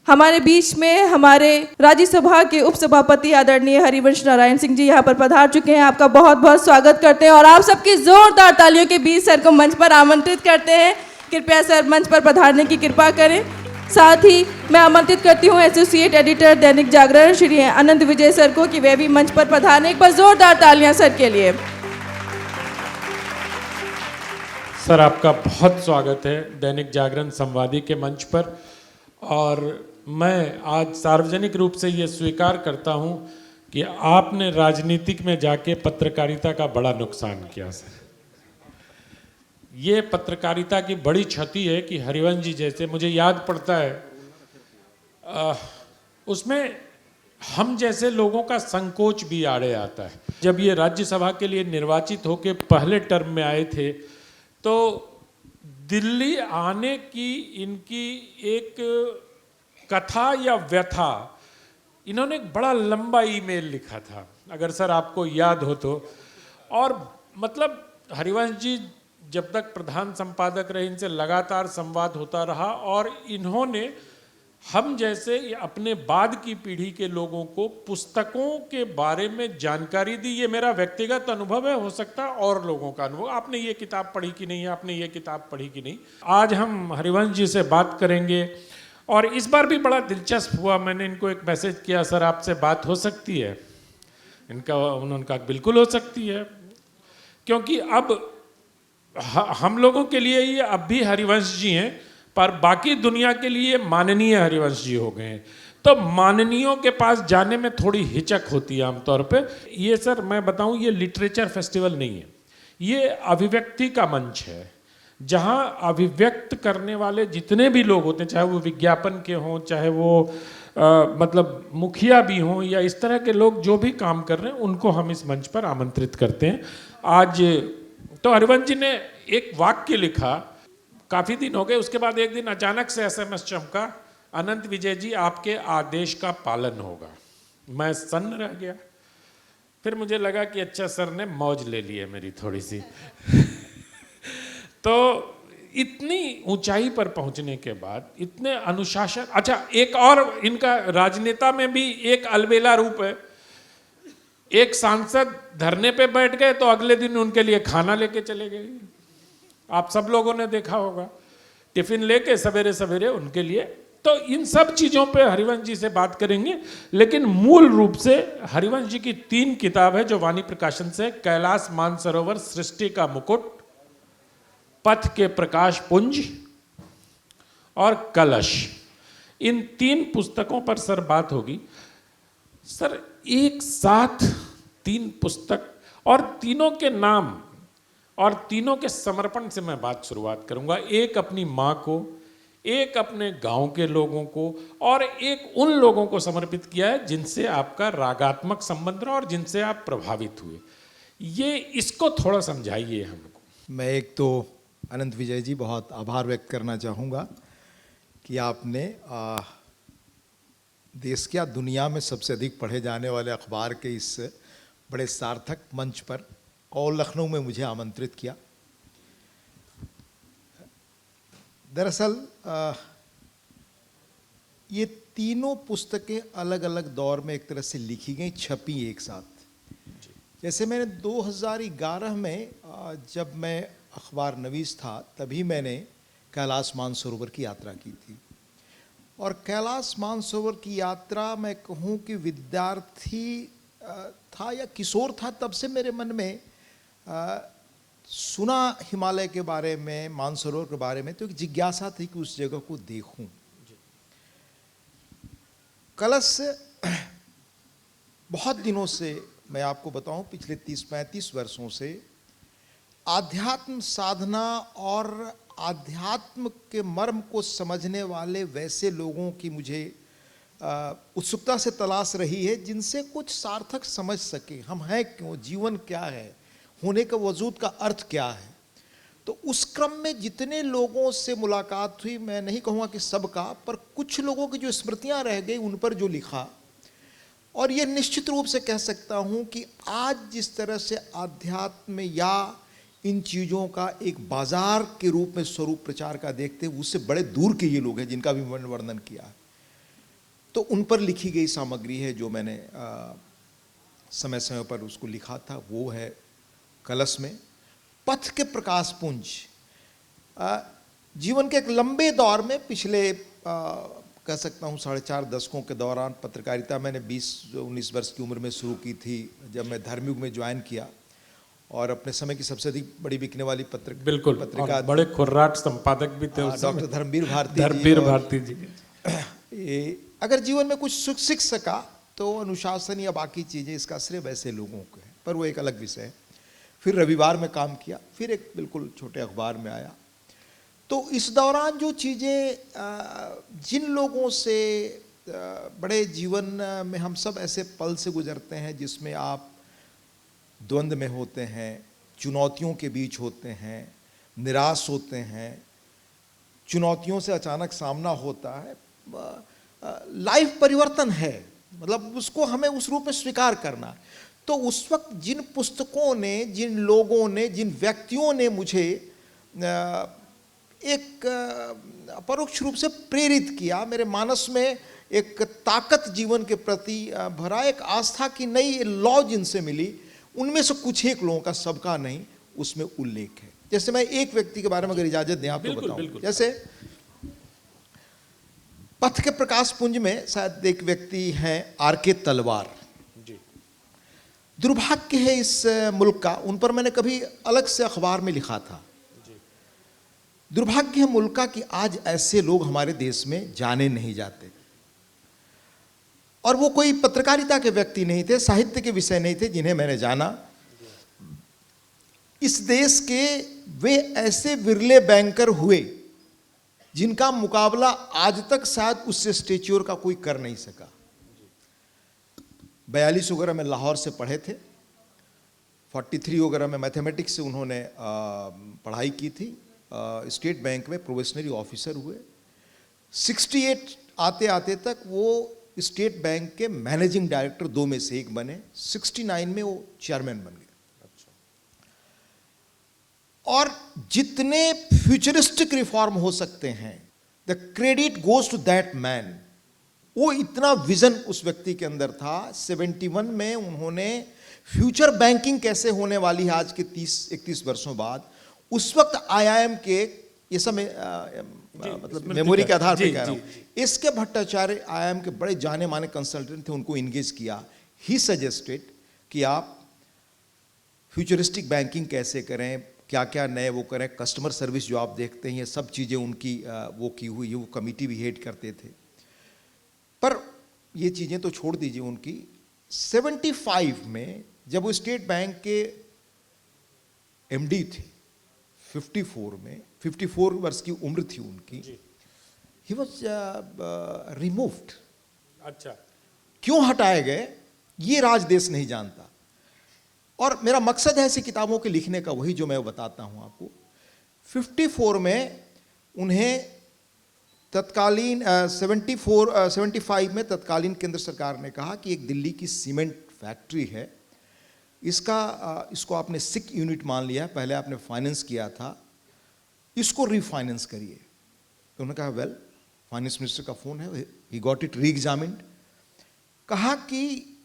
हमारे बीच में हमारे राज्यसभा के उपसभापति आदरणीय हरिवंश नारायण सिंह जी यहाँ पर पधार चुके हैं। आपका बहुत बहुत स्वागत करते हैं और आप सबकी जोरदार तालियों के बीच सर को मंच पर आमंत्रित करते हैं। कृपया सर मंच पर पधारने की कृपा करें। साथ ही मैं आमंत्रित करती हूँ एसोसिएट एडिटर दैनिक जागरण श्री अनंत विजय सर को कि वे भी मंच पर पधारने। एक बार जोरदार तालियां सर के लिए। सर आपका बहुत स्वागत है दैनिक जागरण संवादी के मंच पर। और मैं आज सार्वजनिक रूप से ये स्वीकार करता हूँ कि आपने राजनीतिक में जाके पत्रकारिता का बड़ा नुकसान किया सर। ये पत्रकारिता की बड़ी क्षति है कि हरिवंश जी जैसे, मुझे याद पड़ता है उसमें हम जैसे लोगों का संकोच भी आड़े आता है। जब ये राज्यसभा के लिए निर्वाचित होकर पहले टर्म में आए थे तो दिल्ली आने की इनकी एक कथा या व्यथा, इन्होंने एक बड़ा लंबा ईमेल लिखा था, अगर सर आपको याद हो तो। और मतलब हरिवंश जी जब तक प्रधान संपादक रहे इनसे लगातार संवाद होता रहा और इन्होंने हम जैसे अपने बाद की पीढ़ी के लोगों को पुस्तकों के बारे में जानकारी दी। ये मेरा व्यक्तिगत अनुभव है, हो सकता है और लोगों का अनुभव। आपने ये किताब पढ़ी कि नहीं, आपने ये किताब पढ़ी कि नहीं। आज हम हरिवंश जी से बात करेंगे और इस बार भी बड़ा दिलचस्प हुआ। मैंने इनको एक मैसेज किया, सर आपसे बात हो सकती है? उन्होंने कहा बिल्कुल हो सकती है, क्योंकि अब हम लोगों के लिए ये अब भी हरिवंश जी हैं पर बाकी दुनिया के लिए माननीय हरिवंश जी हो गए हैं। तो माननीयों के पास जाने में थोड़ी हिचक होती है आमतौर पे। ये सर मैं बताऊं, ये लिटरेचर फेस्टिवल नहीं है, ये अभिव्यक्ति का मंच है जहां अभिव्यक्त करने वाले जितने भी लोग होते हैं, चाहे वो विज्ञापन के हों, चाहे वो मतलब मुखिया भी हों या इस तरह के लोग जो भी काम कर रहे हैं, उनको हम इस मंच पर आमंत्रित करते हैं। आज तो हरिवंश जी ने एक वाक्य लिखा, काफी दिन हो गए, उसके बाद एक दिन अचानक से एसएमएस चमका, अनंत विजय जी आपके आदेश का पालन होगा। मैं सन्न रह गया। फिर मुझे लगा कि अच्छा सर ने मौज ले ली है मेरी थोड़ी सी तो इतनी ऊंचाई पर पहुंचने के बाद, इतने अनुशासन, अच्छा एक और इनका राजनेता में भी एक अलबेला रूप है। एक सांसद धरने पे बैठ गए तो अगले दिन उनके लिए खाना लेके चले गए। आप सब लोगों ने देखा होगा, टिफिन लेके सवेरे सवेरे उनके लिए। तो इन सब चीजों पे हरिवंश जी से बात करेंगे, लेकिन मूल रूप से हरिवंश जी की 3 किताब है जो वाणी प्रकाशन से, कैलाश मानसरोवर सृष्टि का मुकुट, पथ के प्रकाश पुंज और कलश। इन 3 पुस्तकों पर सर बात होगी। सर एक साथ 3 पुस्तक और तीनों के नाम और तीनों के समर्पण से मैं बात शुरुआत करूंगा। एक अपनी माँ को, एक अपने गांव के लोगों को और एक उन लोगों को समर्पित किया है जिनसे आपका रागात्मक संबंध रहा और जिनसे आप प्रभावित हुए। ये इसको थोड़ा समझाइए हमको। मैं एक तो अनंत विजय जी बहुत आभार व्यक्त करना चाहूँगा कि आपने देश क्या दुनिया में सबसे अधिक पढ़े जाने वाले अखबार के इस बड़े सार्थक मंच पर और लखनऊ में मुझे आमंत्रित किया। दरअसल ये तीनों पुस्तकें अलग अलग दौर में एक तरह से लिखी गई, छपी एक साथ। जैसे मैंने 2011 में जब मैं अखबार नवीस था, तभी मैंने कैलाश मानसरोवर की यात्रा की थी। और कैलाश मानसरोवर की यात्रा मैं कहूँ कि विद्यार्थी था या किशोर था, तब से मेरे मन में सुना हिमालय के बारे में, मानसरोवर के बारे में, तो एक जिज्ञासा थी कि उस जगह को देखूं। कलश बहुत दिनों से, मैं आपको बताऊं पिछले 30-35 वर्षों से आध्यात्म साधना और आध्यात्म के मर्म को समझने वाले वैसे लोगों की मुझे उत्सुकता से तलाश रही है जिनसे कुछ सार्थक समझ सके। हम हैं क्यों, जीवन क्या है, होने का वजूद का अर्थ क्या है। तो उस क्रम में जितने लोगों से मुलाकात हुई, मैं नहीं कहूँगा कि सबका, पर कुछ लोगों की जो स्मृतियाँ रह गई उन पर जो लिखा, और ये निश्चित रूप से कह सकता हूँ कि आज जिस तरह से आध्यात्म या इन चीज़ों का एक बाजार के रूप में स्वरूप प्रचार का देखते हैं, उससे बड़े दूर के ये लोग हैं जिनका भी वर्णन किया है। तो उन पर लिखी गई सामग्री है जो मैंने समय समय पर उसको लिखा था, वो है कलश में। पथ के प्रकाश पुंज, जीवन के एक लंबे दौर में पिछले कह सकता हूँ 4.5 दशकों के दौरान पत्रकारिता मैंने 20-19 वर्ष की उम्र में शुरू की थी, जब मैं धर्मयुग में ज्वाइन किया, और अपने समय की सबसे अधिक बड़ी बिकने वाली बिल्कुल, पत्रिका, बड़े खुर्राट संपादक भी थे डॉक्टर धर्मवीर भारती जी। ये अगर जीवन में कुछ सीख सका तो अनुशासन या बाकी चीज़ें, इसका श्रेय वैसे लोगों को है, पर वो एक अलग विषय है। फिर रविवार में काम किया, फिर एक बिल्कुल छोटे अखबार में आया। तो इस दौरान जो चीज़ें जिन लोगों से बड़े जीवन में हम सब ऐसे पल से गुजरते हैं जिसमें आप द्वंद्व में होते हैं, चुनौतियों के बीच होते हैं, निराश होते हैं, चुनौतियों से अचानक सामना होता है, लाइफ परिवर्तन है, मतलब उसको हमें उस रूप में स्वीकार करना। तो उस वक्त जिन पुस्तकों ने, जिन लोगों ने, जिन व्यक्तियों ने मुझे एक परोक्ष रूप से प्रेरित किया, मेरे मानस में एक ताकत जीवन के प्रति भरा, एक आस्था की नई लौ जिनसे मिली, उनमें से कुछ एक लोगों का, सबका नहीं, उसमें उल्लेख है। जैसे मैं एक व्यक्ति के बारे में अगर इजाजत दें आपको बताऊं, जैसे पथ के प्रकाश पुंज में शायद एक व्यक्ति हैं आर.के. तलवार। दुर्भाग्य है इस मुल्क का, उन पर मैंने कभी अलग से अखबार में लिखा था। दुर्भाग्य है मुल्क का कि आज ऐसे लोग हमारे देश में जाने नहीं जाते, और वो कोई पत्रकारिता के व्यक्ति नहीं थे, साहित्य के विषय नहीं थे जिन्हें मैंने जाना। इस देश के वे ऐसे विरले बैंकर हुए जिनका मुकाबला आज तक शायद उससे स्टेच्योर का कोई कर नहीं सका। 42 वगैरह में लाहौर से पढ़े थे, 43 वगैरह में मैथमेटिक्स से उन्होंने पढ़ाई की थी, स्टेट बैंक में प्रोबेशनरी ऑफिसर हुए। 68 आते आते तक वो स्टेट बैंक के मैनेजिंग डायरेक्टर 2 में से एक बने। 69 में वो चेयरमैन बन गए। और जितने फ्यूचरिस्टिक रिफॉर्म हो सकते हैं, the credit goes to that man. वो इतना विजन उस व्यक्ति के अंदर था। 71 में उन्होंने फ्यूचर बैंकिंग कैसे होने वाली है आज के 30-31 वर्षों बाद, उस वक्त आईआईएम के, ये सब मतलब मेमोरी के आधार पर कह रहा हूं, इसके भट्टाचार्य आईआईएम के बड़े जाने माने कंसल्टेंट थे, उनको इंगेज किया। ही सजेस्टेड कि आप फ्यूचरिस्टिक बैंकिंग कैसे करें, क्या क्या नए वो करें, कस्टमर सर्विस जो आप देखते हैं, ये सब चीज़ें उनकी वो की हुई है। वो कमिटी भी हेड करते थे। पर ये चीज़ें तो छोड़ दीजिए उनकी। 75 में जब वो स्टेट बैंक के एमडी थे, 54 वर्ष की उम्र थी उनकी, ही वॉज रिमूव्ड। अच्छा, क्यों हटाए गए ये राज देश नहीं जानता। और मेरा मकसद है ऐसी किताबों के लिखने का वही जो मैं बताता हूं आपको। 54 में उन्हें तत्कालीन 75 में तत्कालीन केंद्र सरकार ने कहा कि एक दिल्ली की सीमेंट फैक्ट्री है, इसको आपने सिक यूनिट मान लिया है, पहले आपने फाइनेंस किया था, इसको रीफाइनेंस करिए। तो उन्होंने कहा वेल, फाइनेंस मिनिस्टर का फोन है, ही गॉट इट री एग्जामिन्ड। कहा कि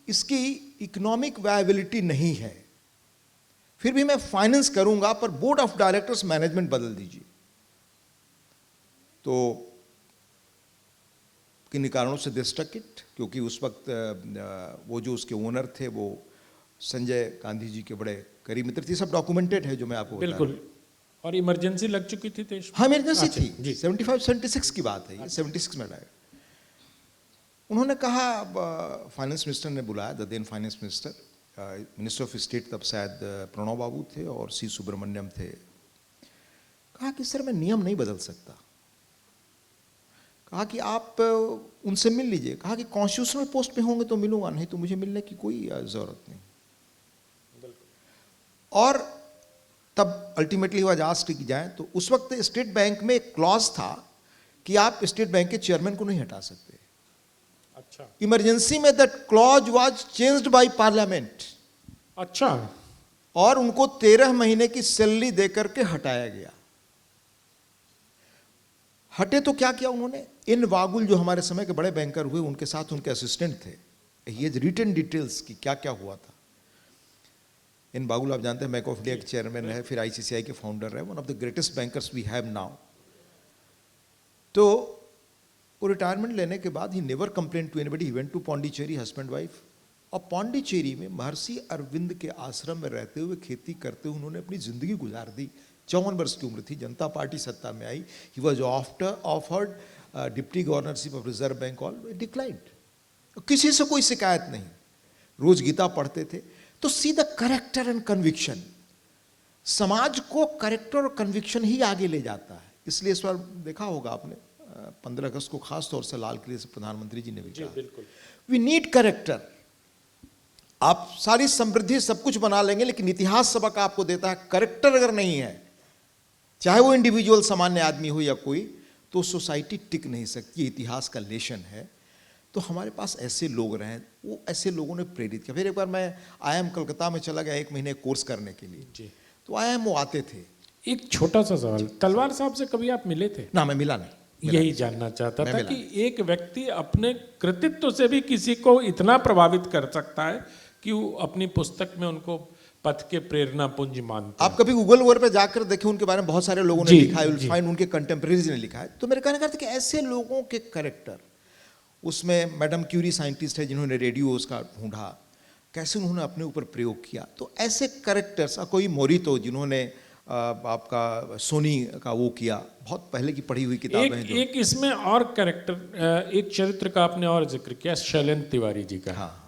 इसकी इकोनॉमिक वायबिलिटी नहीं है, फिर भी मैं फाइनेंस करूंगा, पर बोर्ड ऑफ डायरेक्टर्स मैनेजमेंट बदल दीजिए। तो किन कारणों से दे स्टक इट, क्योंकि उस वक्त वो जो उसके ओनर थे वो संजय गांधी जी के बड़े करीब मित्र थे। सब डॉक्यूमेंटेड है जो मैं आपको बिल्कुल। और इमरजेंसी लग चुकी थी देश में। हाँ, इमरजेंसी थी। 75-76 की बात है ये, 76 में लाया। उन्होंने कहा, फाइनेंस मिनिस्टर ने बुलाया, the then finance minister, minister of state तब शायद प्रणव बाबू थे और सी सुब्रमण्यम थे। कहा कि सर मैं नियम नहीं बदल सकता। कहा कि आप उनसे मिल लीजिए। कहा कि कॉन्स्टिट्यूशनल पोस्ट पे होंगे तो मिलूंगा, नहीं तो मुझे मिलने की कोई जरूरत नहीं। और तब अल्टीमेटली वह आस्क्ड की जाए, तो उस वक्त स्टेट बैंक में एक क्लॉज था कि आप स्टेट बैंक के चेयरमैन को नहीं हटा सकते। अच्छा, इमरजेंसी में that clause was changed by parliament. अच्छा, और उनको 13 महीने की सैलरी देकर के हटाया गया। हटे तो क्या किया उन्होंने, इन वागुल जो हमारे समय के बड़े बैंकर हुए उनके साथ उनके असिस्टेंट थे, ये रिटन डिटेल्स की क्या क्या हुआ था। इन बागुल आप जानते हैं बैंक ऑफ इंडिया के चेयरमैन रहे, फिर आईसीसीआई के फाउंडर रहे, one of the greatest bankers we have now. तो वो रिटायरमेंट लेने के बाद he never complain to anybody, he went to Pondicherry husband wife, और पौंडीचेरी में महर्षि अरविंद के आश्रम में रहते हुए खेती करते हुए उन्होंने अपनी जिंदगी गुजार दी। 54 वर्ष की उम्र थी, जनता पार्टी सत्ता में आई, he was offered deputy governorship of Reserve Bank, all declined. किसी से कोई शिकायत नहीं, रोज गीता पढ़ते थे। तो see the character and conviction, समाज को करेक्टर और कन्विक्शन ही आगे ले जाता है। इसलिए इस बार देखा होगा आपने 15 अगस्त को खास तौर से लाल किले से प्रधानमंत्री जी ने भी कहा, वी नीड करेक्टर। आप सारी समृद्धि सब कुछ बना लेंगे, लेकिन इतिहास सबक आपको देता है करेक्टर अगर नहीं है, चाहे वो इंडिविजुअल सामान्य आदमी हो या कोई, तो सोसाइटी टिक नहीं सकती। इतिहास का लेशन है। तो हमारे पास ऐसे लोग रहे, वो ऐसे लोगों ने प्रेरित किया। फिर एक बार मैं IIM कलकत्ता में चला गया 1 महीने कोर्स करने के लिए जी। तो IIM वो आते थे। एक छोटा सा सवाल, तलवार साहब से कभी आप मिले थे? ना, मैं मिला नहीं। यही जानना चाहता था कि एक व्यक्ति अपने कृतित्व से भी किसी को इतना प्रभावित कर सकता है कि वो अपनी पुस्तक में उनको पथ के प्रेरणा पुंज मानते हैं। आप कभी गूगल वगैरह पे जाकर देखें, उनके बारे में बहुत सारे लोगों ने लिखा है, फाइंड उनके कंटेम्प्रेरीज ने लिखा है। तो मेरे कहने का अर्थ है कि ऐसे लोगों के करेक्टर, उसमें मैडम क्यूरी साइंटिस्ट है जिन्होंने रेडियो उसका ढूंढा, कैसे उन्होंने अपने ऊपर प्रयोग किया। तो ऐसे करेक्टर्स, कोई मोरितो जिन्होंने आपका सोनी का वो किया, बहुत पहले की पढ़ी हुई किताबें हैं। एक इसमें और करेक्टर, एक चरित्र का आपने और जिक्र किया, शैलेंद्र तिवारी जी का। हाँ,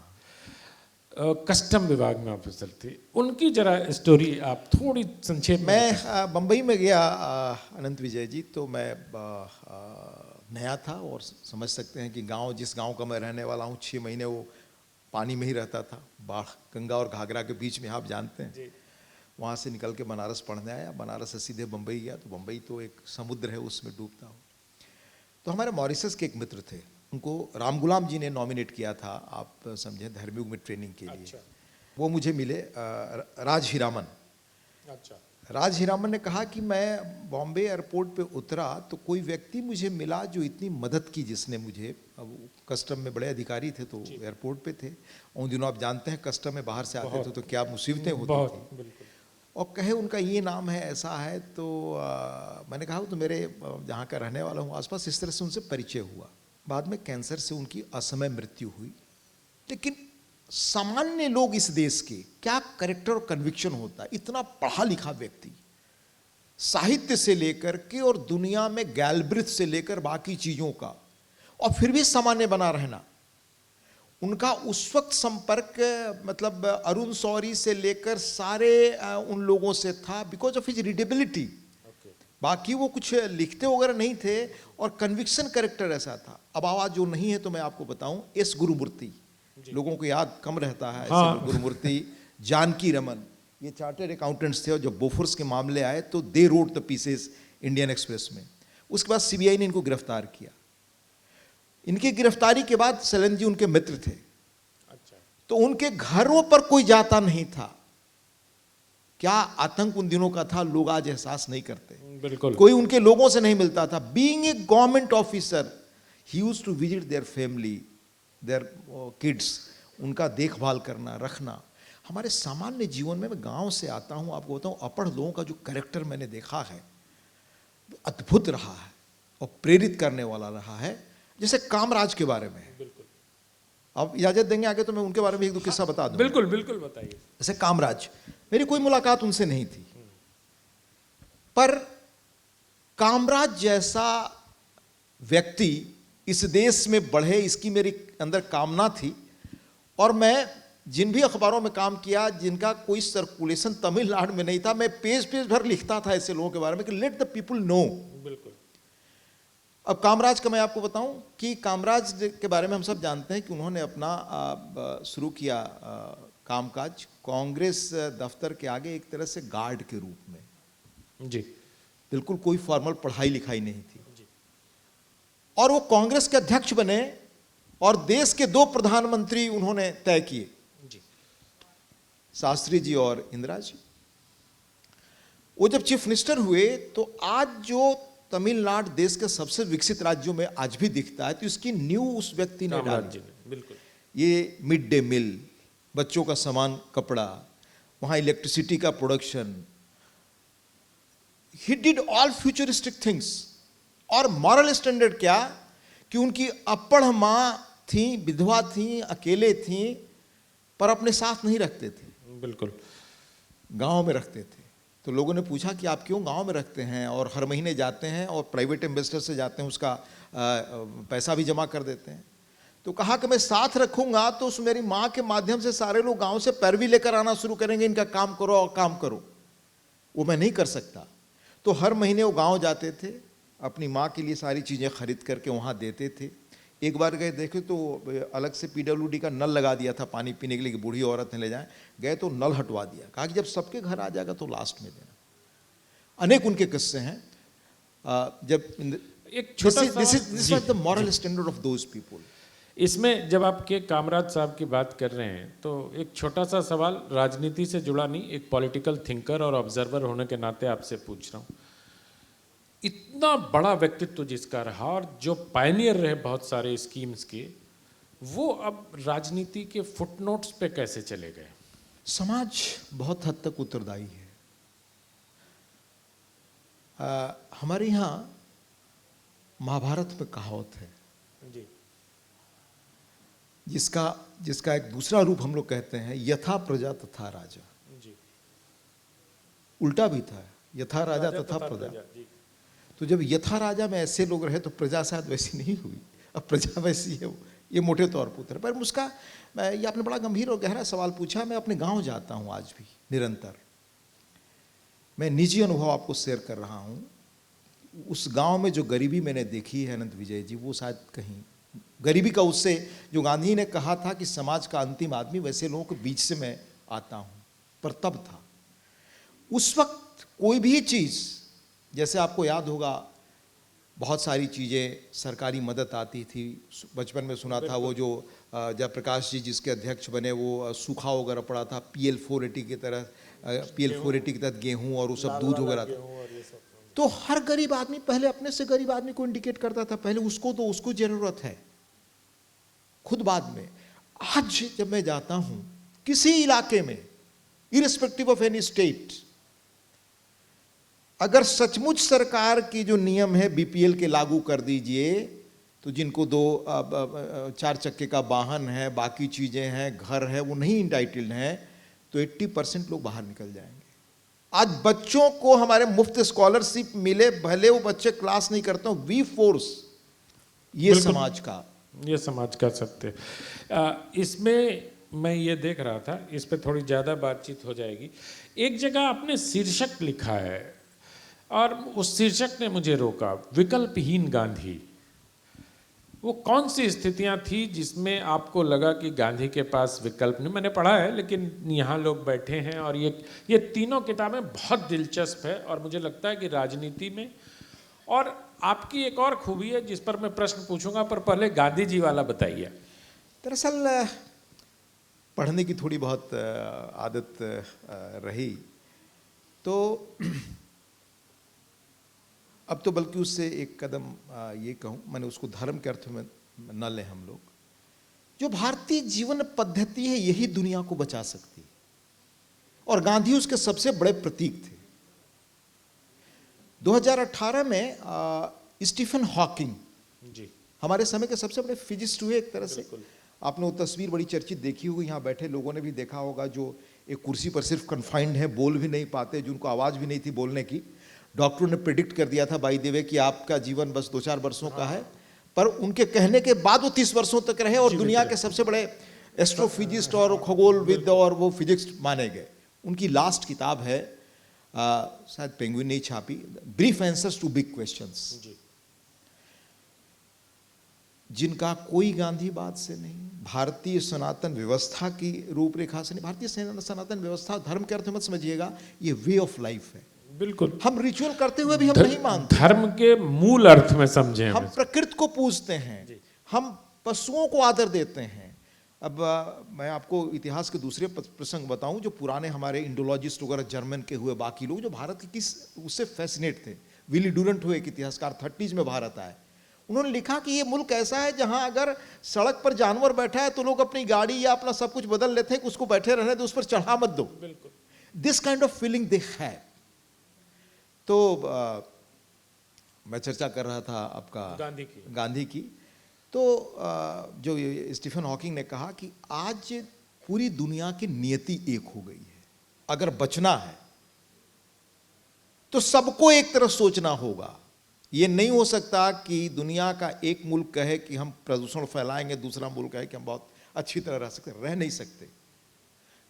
कस्टम विभाग में ऑफिसर थे, उनकी जरा स्टोरी आप थोड़ी संक्षेप में। मैं बम्बई में गया अनंत विजय जी, तो मैं नया था और समझ सकते हैं कि गांव, जिस गांव का मैं रहने वाला हूँ, 6 महीने वो पानी में ही रहता था, बाढ़, गंगा और घाघरा के बीच में, आप जानते हैं। वहाँ से निकल के बनारस पढ़ने आया, बनारस से सीधे बम्बई गया। तो बम्बई तो एक समुद्र है, उसमें डूबता हूँ। तो हमारे मॉरिशस के एक मित्र थे, उनको राम गुलाम जी ने नॉमिनेट किया था, आप समझें, धर्मयुग में ट्रेनिंग के लिए। अच्छा। वो मुझे मिले, राज हीरामन। अच्छा। राज हीरामन ने कहा कि मैं बॉम्बे एयरपोर्ट पे उतरा तो कोई व्यक्ति मुझे मिला जो इतनी मदद की, जिसने मुझे, अब कस्टम में बड़े अधिकारी थे तो एयरपोर्ट पे थे, उन दिनों आप जानते हैं कस्टम में बाहर से आते थे तो क्या मुसीबतें होती थी। और कहे उनका ये नाम है, ऐसा है। तो मैंने कहा वो तो मेरे जहाँ का रहने वाला हूँ आसपास, इस तरह से उनसे परिचय हुआ। बाद में कैंसर से उनकी असमय मृत्यु हुई। लेकिन सामान्य लोग इस देश के क्या करेक्टर और कन्विक्शन होता है, इतना पढ़ा लिखा व्यक्ति, साहित्य से लेकर के और दुनिया में गैलब्रिथ से लेकर बाकी चीजों का, और फिर भी सामान्य बना रहना। उनका उस वक्त संपर्क, मतलब अरुण शौरी से लेकर सारे उन लोगों से था, बिकॉज ऑफ हिज रीडेबिलिटी। बाकी वो कुछ लिखते वगैरह नहीं थे, और कन्विक्शन करेक्टर ऐसा था। अब आवाज जो नहीं है तो मैं आपको बताऊं, एस गुरुमूर्ति, लोगों को याद कम रहता है। हाँ। गुरुमूर्ति, जानकी रमन, ये चार्टर्ड अकाउंटेंट्स थे, और जब बोफोर्स के मामले आए तो they wrote the pieces Indian express में। उसके बाद सीबीआई ने इनको गिरफ्तार किया। इनकी गिरफ्तारी के बाद शैलेंद्र जी उनके मित्र थे। अच्छा। तो उनके घरों पर कोई जाता नहीं था। क्या आतंक उन दिनों का था, लोग आज एहसास नहीं करते। बिल्कुल। कोई उनके लोगों से नहीं मिलता था। Being a government officer, he used to visit their family, their kids, उनका देखभाल करना, रखना। हमारे सामान्य जीवन में, मैं गांव से आता हूं, आपको बताऊं, अपढ़ लोगों का जो कैरेक्टर मैंने देखा है, अद्भुत रहा है और प्रेरित करने वाला रहा है। जैसे कामराज के बारे में, बिल्कुल, आप इजाजत देंगे आगे तो मैं उनके बारे में एक दो किस्सा बता दूं। बिल्कुल बिल्कुल बताइए। जैसे कामराज, मेरी कोई मुलाकात उनसे नहीं थी, पर कामराज जैसा व्यक्ति इस देश में बढ़े, इसकी मेरी अंदर कामना थी। और मैं जिन भी अखबारों में काम किया जिनका कोई सर्कुलेशन तमिलनाडु में नहीं था, मैं पेज पेज भर लिखता था ऐसे लोगों के बारे में कि लेट द पीपल नो। बिल्कुल। अब कामराज का मैं आपको बताऊं कि कामराज के बारे में हम सब जानते हैं कि उन्होंने अपना शुरू किया कामकाज कांग्रेस दफ्तर के आगे एक तरह से गार्ड के रूप में। जी। बिल्कुल कोई फॉर्मल पढ़ाई लिखाई नहीं थी। जी। और वो कांग्रेस के अध्यक्ष बने और देश के 2 प्रधानमंत्री उन्होंने तय किए, जी, शास्त्री जी और इंदिरा जी। वो जब चीफ मिनिस्टर हुए तो आज जो तमिलनाडु देश के सबसे विकसित राज्यों में आज भी दिखता है, तो इसकी नींव उस व्यक्ति ने कामराज डाली। जी ने, बिल्कुल। ये मिड डे मील, बच्चों का सामान, कपड़ा, वहां इलेक्ट्रिसिटी का production, he did all futuristic things. और मॉरल स्टैंडर्ड क्या कि उनकी अपढ़ मां थी, विधवा थी, अकेले थी, पर अपने साथ नहीं रखते थे, बिल्कुल। गांव में रखते थे। तो लोगों ने पूछा कि आप क्यों गांव में रखते हैं और हर महीने जाते हैं और प्राइवेट इन्वेस्टर से जाते हैं, उसका पैसा भी जमा कर देते हैं। तो कहा कि मैं साथ रखूंगा तो उस मेरी माँ के माध्यम से सारे लोग गांव से पैरवी लेकर आना शुरू करेंगे, इनका काम करो और काम करो। वो मैं नहीं कर सकता। तो हर महीने वो गांव जाते थे, अपनी माँ के लिए सारी चीज़ें खरीद करके वहाँ देते थे। एक बार गए, देखे तो अलग से PWD का नल लगा दिया था पानी पीने के लिए कि बूढ़ी औरत ने ले जाए। गए तो नल हटवा दिया, कहा कि जब सबके घर आ जाएगा तो लास्ट में देना। अनेक उनके किस्से हैं। जब एक छोटा this was the moral standard of those people. इसमें जब आपके कामराज साहब की बात कर रहे हैं तो एक छोटा सा सवाल, राजनीति से जुड़ा नहीं, एक पॉलिटिकल थिंकर और ऑब्जर्वर होने के नाते आपसे पूछ रहा हूँ। इतना बड़ा व्यक्तित्व जिसका रहा और जो पायनियर रहे बहुत सारे स्कीम्स के, वो अब राजनीति के फुटनोट्स पे कैसे चले गए? समाज बहुत हद तक उत्तरदायी है। हमारे यहाँ महाभारत में कहावत है जी, जिसका एक दूसरा रूप हम लोग कहते हैं, यथा प्रजा तथा राजा। जी, उल्टा भी था, यथा राजा तथा प्रजा। जी, तो जब यथा राजा में ऐसे लोग रहे तो प्रजा शायद वैसी नहीं हुई। अब प्रजा वैसी है, ये मोटे तौर पर उतर। पर उसका, ये आपने बड़ा गंभीर और गहरा सवाल पूछा। मैं अपने गांव जाता हूं आज भी निरंतर। मैं निजी अनुभव आपको शेयर कर रहा हूं। उस गांव में जो गरीबी मैंने देखी है अनंत विजय जी, वो शायद कहीं गरीबी का, उससे जो गांधी ने कहा था कि समाज का अंतिम आदमी, वैसे लोगों के बीच से मैं आता हूं। पर तब था, उस वक्त कोई भी चीज़, जैसे आपको याद होगा बहुत सारी चीज़ें सरकारी मदद आती थी। बचपन में सुना था वो जो जयप्रकाश जी जिसके अध्यक्ष बने, वो सूखा वगैरह पड़ा था, PL 480 की तरह, PL 480 के तहत गेहूँ और वो सब दूध वगैरह था। तो हर गरीब आदमी पहले अपने से गरीब आदमी को इंडिकेट करता था, पहले उसको तो उसको जरूरत है, खुद बाद में। आज जब मैं जाता हूं किसी इलाके में, इरिस्पेक्टिव ऑफ एनी स्टेट, अगर सचमुच सरकार की जो नियम है BPL के लागू कर दीजिए, तो जिनको 2-4 चक्के का वाहन है, बाकी चीजें हैं, घर है, वो नहीं इंटाइटल्ड हैं, तो 80% लोग बाहर निकल जाएंगे। आज बच्चों को हमारे मुफ्त स्कॉलरशिप मिले, भले वो बच्चे क्लास नहीं करते हो, वी फोर्स, ये समाज का सत्य। इसमें मैं ये देख रहा था, इस पे थोड़ी ज़्यादा बातचीत हो जाएगी। एक जगह आपने शीर्षक लिखा है और उस शीर्षक ने मुझे रोका, विकल्पहीन गांधी। वो कौन सी स्थितियां थी जिसमें आपको लगा कि गांधी के पास विकल्प नहीं? मैंने पढ़ा है, लेकिन यहाँ लोग बैठे हैं और ये तीनों किताबें बहुत दिलचस्प है और मुझे लगता है कि राजनीति में, और आपकी एक और खूबी है जिस पर मैं प्रश्न पूछूंगा, पर पहले गांधी जी वाला बताइए। दरअसल पढ़ने की थोड़ी बहुत आदत रही, तो अब तो बल्कि उससे एक कदम ये कहूँ, मैंने उसको धर्म के अर्थ में न लें हम लोग। जो भारतीय जीवन पद्धति है, यही दुनिया को बचा सकती है, और गांधी उसके सबसे बड़े प्रतीक थे। 2018 में स्टीफन हॉकिंग जी, हमारे समय के सबसे बड़े फिजिस्ट हुए एक तरह से। आपने वो तस्वीर बड़ी चर्चित देखी होगी, यहाँ बैठे लोगों ने भी देखा होगा, जो एक कुर्सी पर सिर्फ कन्फाइंड है, बोल भी नहीं पाते, जिनको आवाज़ भी नहीं थी बोलने की। डॉक्टरों ने प्रिडिक्ट कर दिया था बाय द वे कि आपका जीवन बस 2-4 वर्षों का है, पर उनके कहने के बाद वो 30 वर्षों तक रहे और दुनिया के सबसे बड़े एस्ट्रोफिजिस्ट और खगोलविद और वो फिजिक्स माने गए। उनकी लास्ट किताब है, शायद पेंगुइन नहीं छापी, brief answers to big questions, जिनका कोई गांधीवाद से नहीं, भारतीय सनातन व्यवस्था की रूपरेखा से नहीं। भारतीय सनातन व्यवस्था धर्म के अर्थ में मत समझिएगा, ये वे ऑफ लाइफ है। बिल्कुल, हम रिचुअल करते हुए भी हम नहीं मानते, धर्म के मूल अर्थ में समझे। हम प्रकृति को पूजते हैं, हम पशुओं को आदर देते हैं। अब मैं आपको इतिहास के दूसरे प्रसंग बताऊं, जो पुराने हमारे इंडोलॉजिस्ट वगैरह जर्मन के हुए बाकी लोग, जो भारत के किस उससे फैसिनेट थे, विली डूरंट हुए एक इतिहासकार, 30s में भारत आए। उन्होंने लिखा कि ये मुल्क ऐसा है जहां अगर सड़क पर जानवर बैठा है तो लोग अपनी गाड़ी या अपना सब कुछ बदल लेते हैं कि उसको बैठे रहने दो, उस पर चढ़ा मत दो। बिल्कुल। This kind of feeling they have. तो मैं चर्चा कर रहा था आपका गांधी की। तो जो स्टीफन हॉकिंग ने कहा कि आज पूरी दुनिया की नियति एक हो गई है, अगर बचना है तो सबको एक तरह सोचना होगा। ये नहीं हो सकता कि दुनिया का एक मुल्क कहे कि हम प्रदूषण फैलाएंगे, दूसरा मुल्क कहे कि हम बहुत अच्छी तरह रह सकते, रह नहीं सकते।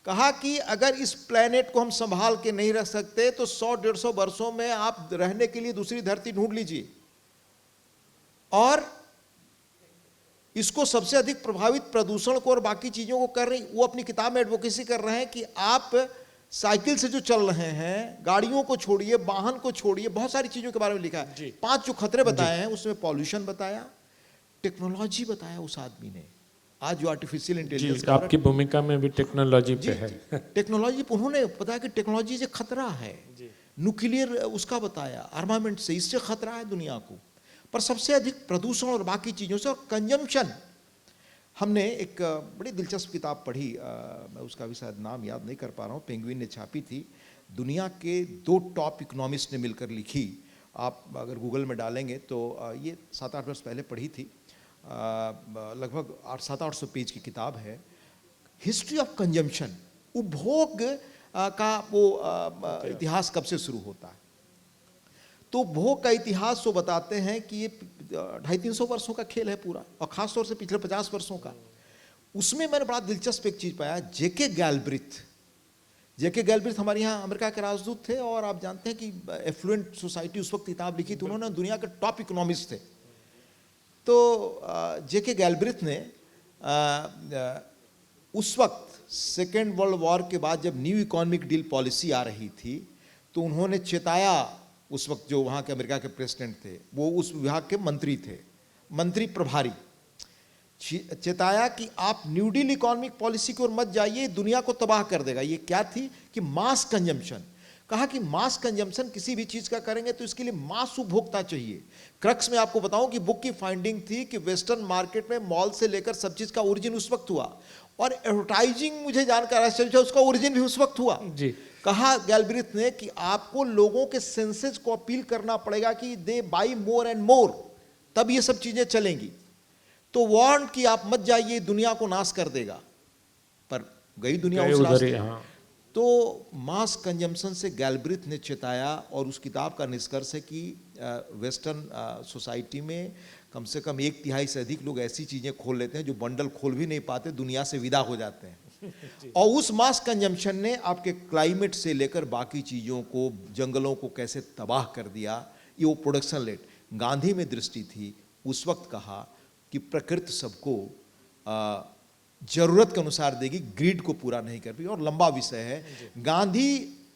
कहा कि अगर इस प्लेनेट को हम संभाल के नहीं रख सकते तो 100-150 वर्षों में आप रहने के लिए दूसरी धरती ढूंढ लीजिए। और इसको सबसे अधिक प्रभावित प्रदूषण को और बाकी चीजों को कर रही, वो अपनी किताब में एडवोकेसी कर रहे हैं कि आप साइकिल से जो चल रहे हैं, गाड़ियों को छोड़िए, वाहन को छोड़िए, बहुत सारी चीजों के बारे में लिखा है। 5 जो खतरे बताए हैं उसमें पॉल्यूशन बताया, टेक्नोलॉजी बताया उस आदमी ने। आज जो आर्टिफिशियल इंटेलिजेंस, आपकी भूमिका में भी टेक्नोलॉजी पे है। टेक्नोलॉजी उन्होंने बताया कि टेक्नोलॉजी से खतरा है, न्यूक्लियर उसका बताया, आर्मामेंट से, इससे खतरा है दुनिया को। पर सबसे अधिक प्रदूषण और बाकी चीजों से, और कंजम्पशन। हमने एक बड़ी दिलचस्प किताब पढ़ी, मैं उसका भी शायद नाम याद नहीं कर पा रहा हूँ, पेंगुइन ने छापी थी। दुनिया के 2 टॉप इकोनॉमिस्ट ने मिलकर लिखी। आप अगर गूगल में डालेंगे तो ये 7-8 वर्ष पहले पढ़ी थी, लगभग 700-800 पेज की किताब है। हिस्ट्री ऑफ कंजम्पशन, उपभोग का वो इतिहास कब से शुरू होता है। तो उपभोग का इतिहास वो बताते हैं कि ये 250-300 वर्षों का खेल है पूरा, और खासतौर से पिछले 50 वर्षों का। उसमें मैंने बड़ा दिलचस्प एक चीज पाया। जेके गैलब्रिथ हमारे यहाँ अमेरिका के राजदूत थे, और आप जानते हैं कि एफ्लुएंट सोसाइटी उस वक्त किताब लिखी थी, उन्होंने दुनिया के टॉप इकोनॉमिस्ट थे। तो जेके गैलब्रिथ ने उस वक्त सेकेंड वर्ल्ड वॉर के बाद जब न्यू इकोनॉमिक डील पॉलिसी आ रही थी, तो उन्होंने चेताया, उस वक्त जो वहाँ के अमेरिका के प्रेसिडेंट थे, वो उस विभाग के मंत्री थे, मंत्री प्रभारी, चेताया कि आप न्यू डील इकोनॉमिक पॉलिसी की ओर मत जाइए, दुनिया को तबाह कर देगा। ये क्या थी कि मास कंजम्पशन। कहा कि मास कंजम्पशन किसी भी चीज का करेंगे तो इसके लिए मास उपभोक्ता चाहिए। क्रक्स में आपको बताऊं कि बुक की फाइंडिंग थी कि वेस्टर्न मार्केट में मॉल से लेकर सब चीज का ओरिजिन उस वक्त हुआ, और एडवर्टाइजिंग मुझे जानकर आश्चर्य, उसका ओरिजिन भी उस वक्त हुआ जी। कहा गैलब्रिथ ने कि आपको लोगों के सेंसेस को अपील करना पड़ेगा कि दे बाई मोर एंड मोर, तब ये सब चीजें चलेंगी। तो वार्न कि आप मत जाइए, दुनिया को नाश कर देगा। पर गई दुनिया उस रास्ते। तो मास कंजम्पशन से गैलब्रिथ ने चेताया, और उस किताब का निष्कर्ष है कि वेस्टर्न सोसाइटी में कम से कम 1/3 से अधिक लोग ऐसी चीजें खोल लेते हैं जो बंडल खोल भी नहीं पाते, दुनिया से विदा हो जाते हैं। और उस मास कंजम्पशन ने आपके क्लाइमेट से लेकर बाकी चीजों को, जंगलों को कैसे तबाह कर दिया। ये वो प्रोडक्शन लेट गांधी में दृष्टि थी। उस वक्त कहा कि प्रकृति सबको जरूरत के अनुसार देगी, ग्रीड को पूरा नहीं कर पाई, और लंबा विषय है। गांधी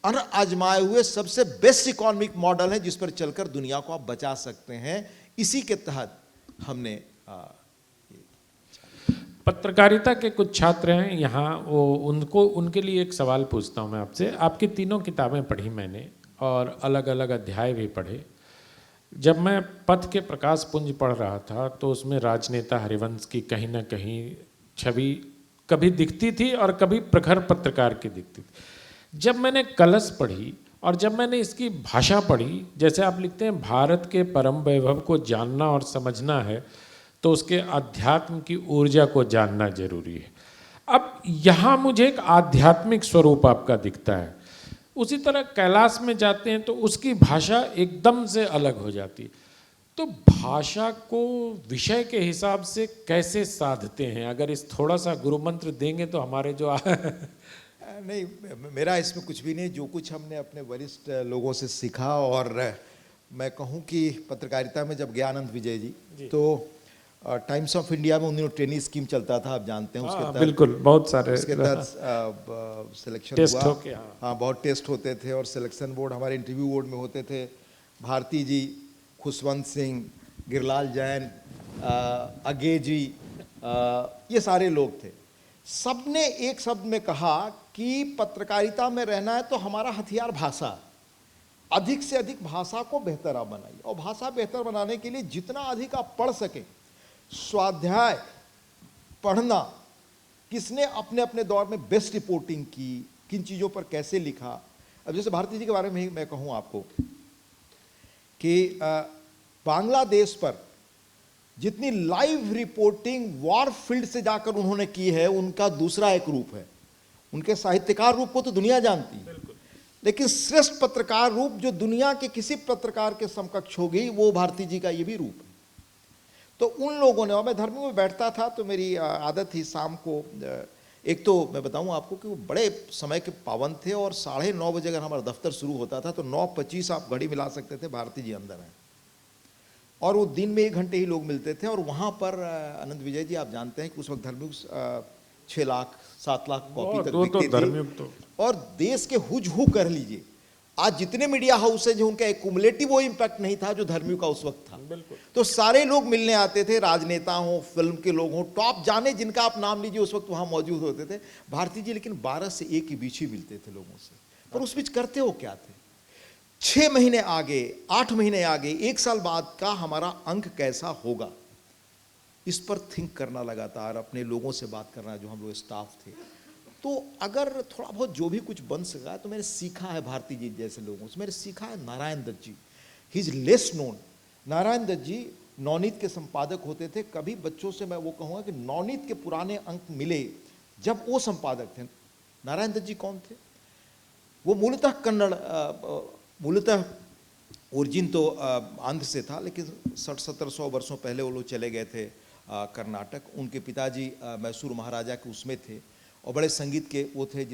अनआजमाए हुए सबसे बेस्ट इकोनॉमिक मॉडल है जिस पर चलकर दुनिया को आप बचा सकते हैं। इसी के तहत हमने पत्रकारिता के कुछ छात्र हैं यहाँ, वो उनके लिए एक सवाल पूछता हूँ मैं आपसे। आपकी तीनों किताबें पढ़ी मैंने, और अलग अलग अध्याय भी पढ़े। जब मैं पथ के प्रकाश पुंज पढ़ रहा था तो उसमें राजनेता हरिवंश की कहीं ना कहीं छवि कभी दिखती थी और कभी प्रखर पत्रकार की दिखती थी। जब मैंने कलश पढ़ी और जब मैंने इसकी भाषा पढ़ी, जैसे आप लिखते हैं भारत के परम वैभव को जानना और समझना है तो उसके अध्यात्म की ऊर्जा को जानना जरूरी है। अब यहाँ मुझे एक आध्यात्मिक स्वरूप आपका दिखता है। उसी तरह कैलाश में जाते हैं तो उसकी भाषा एकदम से अलग हो जाती है। तो भाषा को विषय के हिसाब से कैसे साधते हैं? अगर इस थोड़ा सा गुरु मंत्र देंगे तो हमारे जो नहीं, मेरा इसमें कुछ भी नहीं, जो कुछ हमने अपने वरिष्ठ लोगों से सीखा। और मैं कहूँ कि पत्रकारिता में जब गया आनंद विजय जी तो टाइम्स ऑफ इंडिया में उन दिनों ट्रेनिंग स्कीम चलता था, आप जानते हैं। उसके तहत बिल्कुल बहुत सारे उसके तहत सिलेक्शन टेस्ट हुआ। हाँ, बहुत टेस्ट होते थे, और सिलेक्शन बोर्ड हमारे इंटरव्यू बोर्ड में होते थे। भारती जी, खुशवंत सिंह, गिरलाल जैन, अगे जी, ये सारे लोग थे। सबने एक शब्द में कहा कि पत्रकारिता में रहना है तो हमारा हथियार भाषा। अधिक से अधिक भाषा को बेहतर आप बनाइए, और भाषा बेहतर बनाने के लिए जितना अधिक आप पढ़ सकें, स्वाध्याय पढ़ना, किसने अपने अपने दौर में बेस्ट रिपोर्टिंग की, किन चीज़ों पर कैसे लिखा। अब जैसे भारती जी के बारे में ही मैं कहूँ आपको कि बांग्लादेश पर जितनी लाइव रिपोर्टिंग वॉर फील्ड से जाकर उन्होंने की है, उनका दूसरा एक रूप है। उनके साहित्यकार रूप को तो दुनिया जानती है, लेकिन श्रेष्ठ पत्रकार रूप जो दुनिया के किसी पत्रकार के समकक्ष होगी, वो भारती जी का ये भी रूप है। तो उन लोगों ने, और मैं धर्म में बैठता था तो मेरी आदत थी शाम को, एक तो मैं बताऊं आपको कि वो बड़े समय के पाबंद थे, और 9:30 बजे अगर हमारा दफ्तर शुरू होता था तो 9:25 आप घड़ी मिला सकते थे, भारती जी अंदर हैं, और वो दिन में 1 घंटे ही लोग मिलते थे। और वहाँ पर आनंद विजय जी, आप जानते हैं कि उस वक्त धर्मयुग 6 लाख 7 लाख कॉपी तक बिकती थी, और देश के हुज हु कर लीजिए, आज जितने मीडिया हाउस है जो उनका एक्युमुलेटिव वो इम्पैक्ट नहीं था जो धर्मयुग का उस वक्त था। तो सारे लोग मिलने आते थे, राजनेता हो, फिल्म के लोग हों, टॉप जाने जिनका आप नाम लीजिए उस वक्त वहाँ मौजूद होते थे। भारती जी लेकिन 12 से 1 के बीच ही मिलते थे लोगों से, पर उस बीच करते हो क्या थे, 6 महीने आगे, 8 महीने आगे, 1 साल बाद का हमारा अंक कैसा होगा, इस पर थिंक करना लगातार, अपने लोगों से बात करना, जो हम लोग स्टाफ थे। तो अगर थोड़ा बहुत जो भी कुछ बन सका तो मैंने सीखा है भारती जी जैसे लोगों से। मैंने सीखा है Narayan Dutt ji, he is less known. Narayan Dutt ji Navneet के संपादक होते थे। कभी बच्चों से मैं वो कहूँगा कि नवनीत के पुराने अंक मिले जब वो संपादक थे। नारायण दत्त जी कौन थे? वो मूलतः कन्नड़, मूलतः ओरिजिन तो आंध्र से था, लेकिन 60-70 वर्षों पहले वो लोग चले गए थे कर्नाटक। उनके पिताजी मैसूर महाराजा के उसमें थे, और बड़े संगीत के वो थे,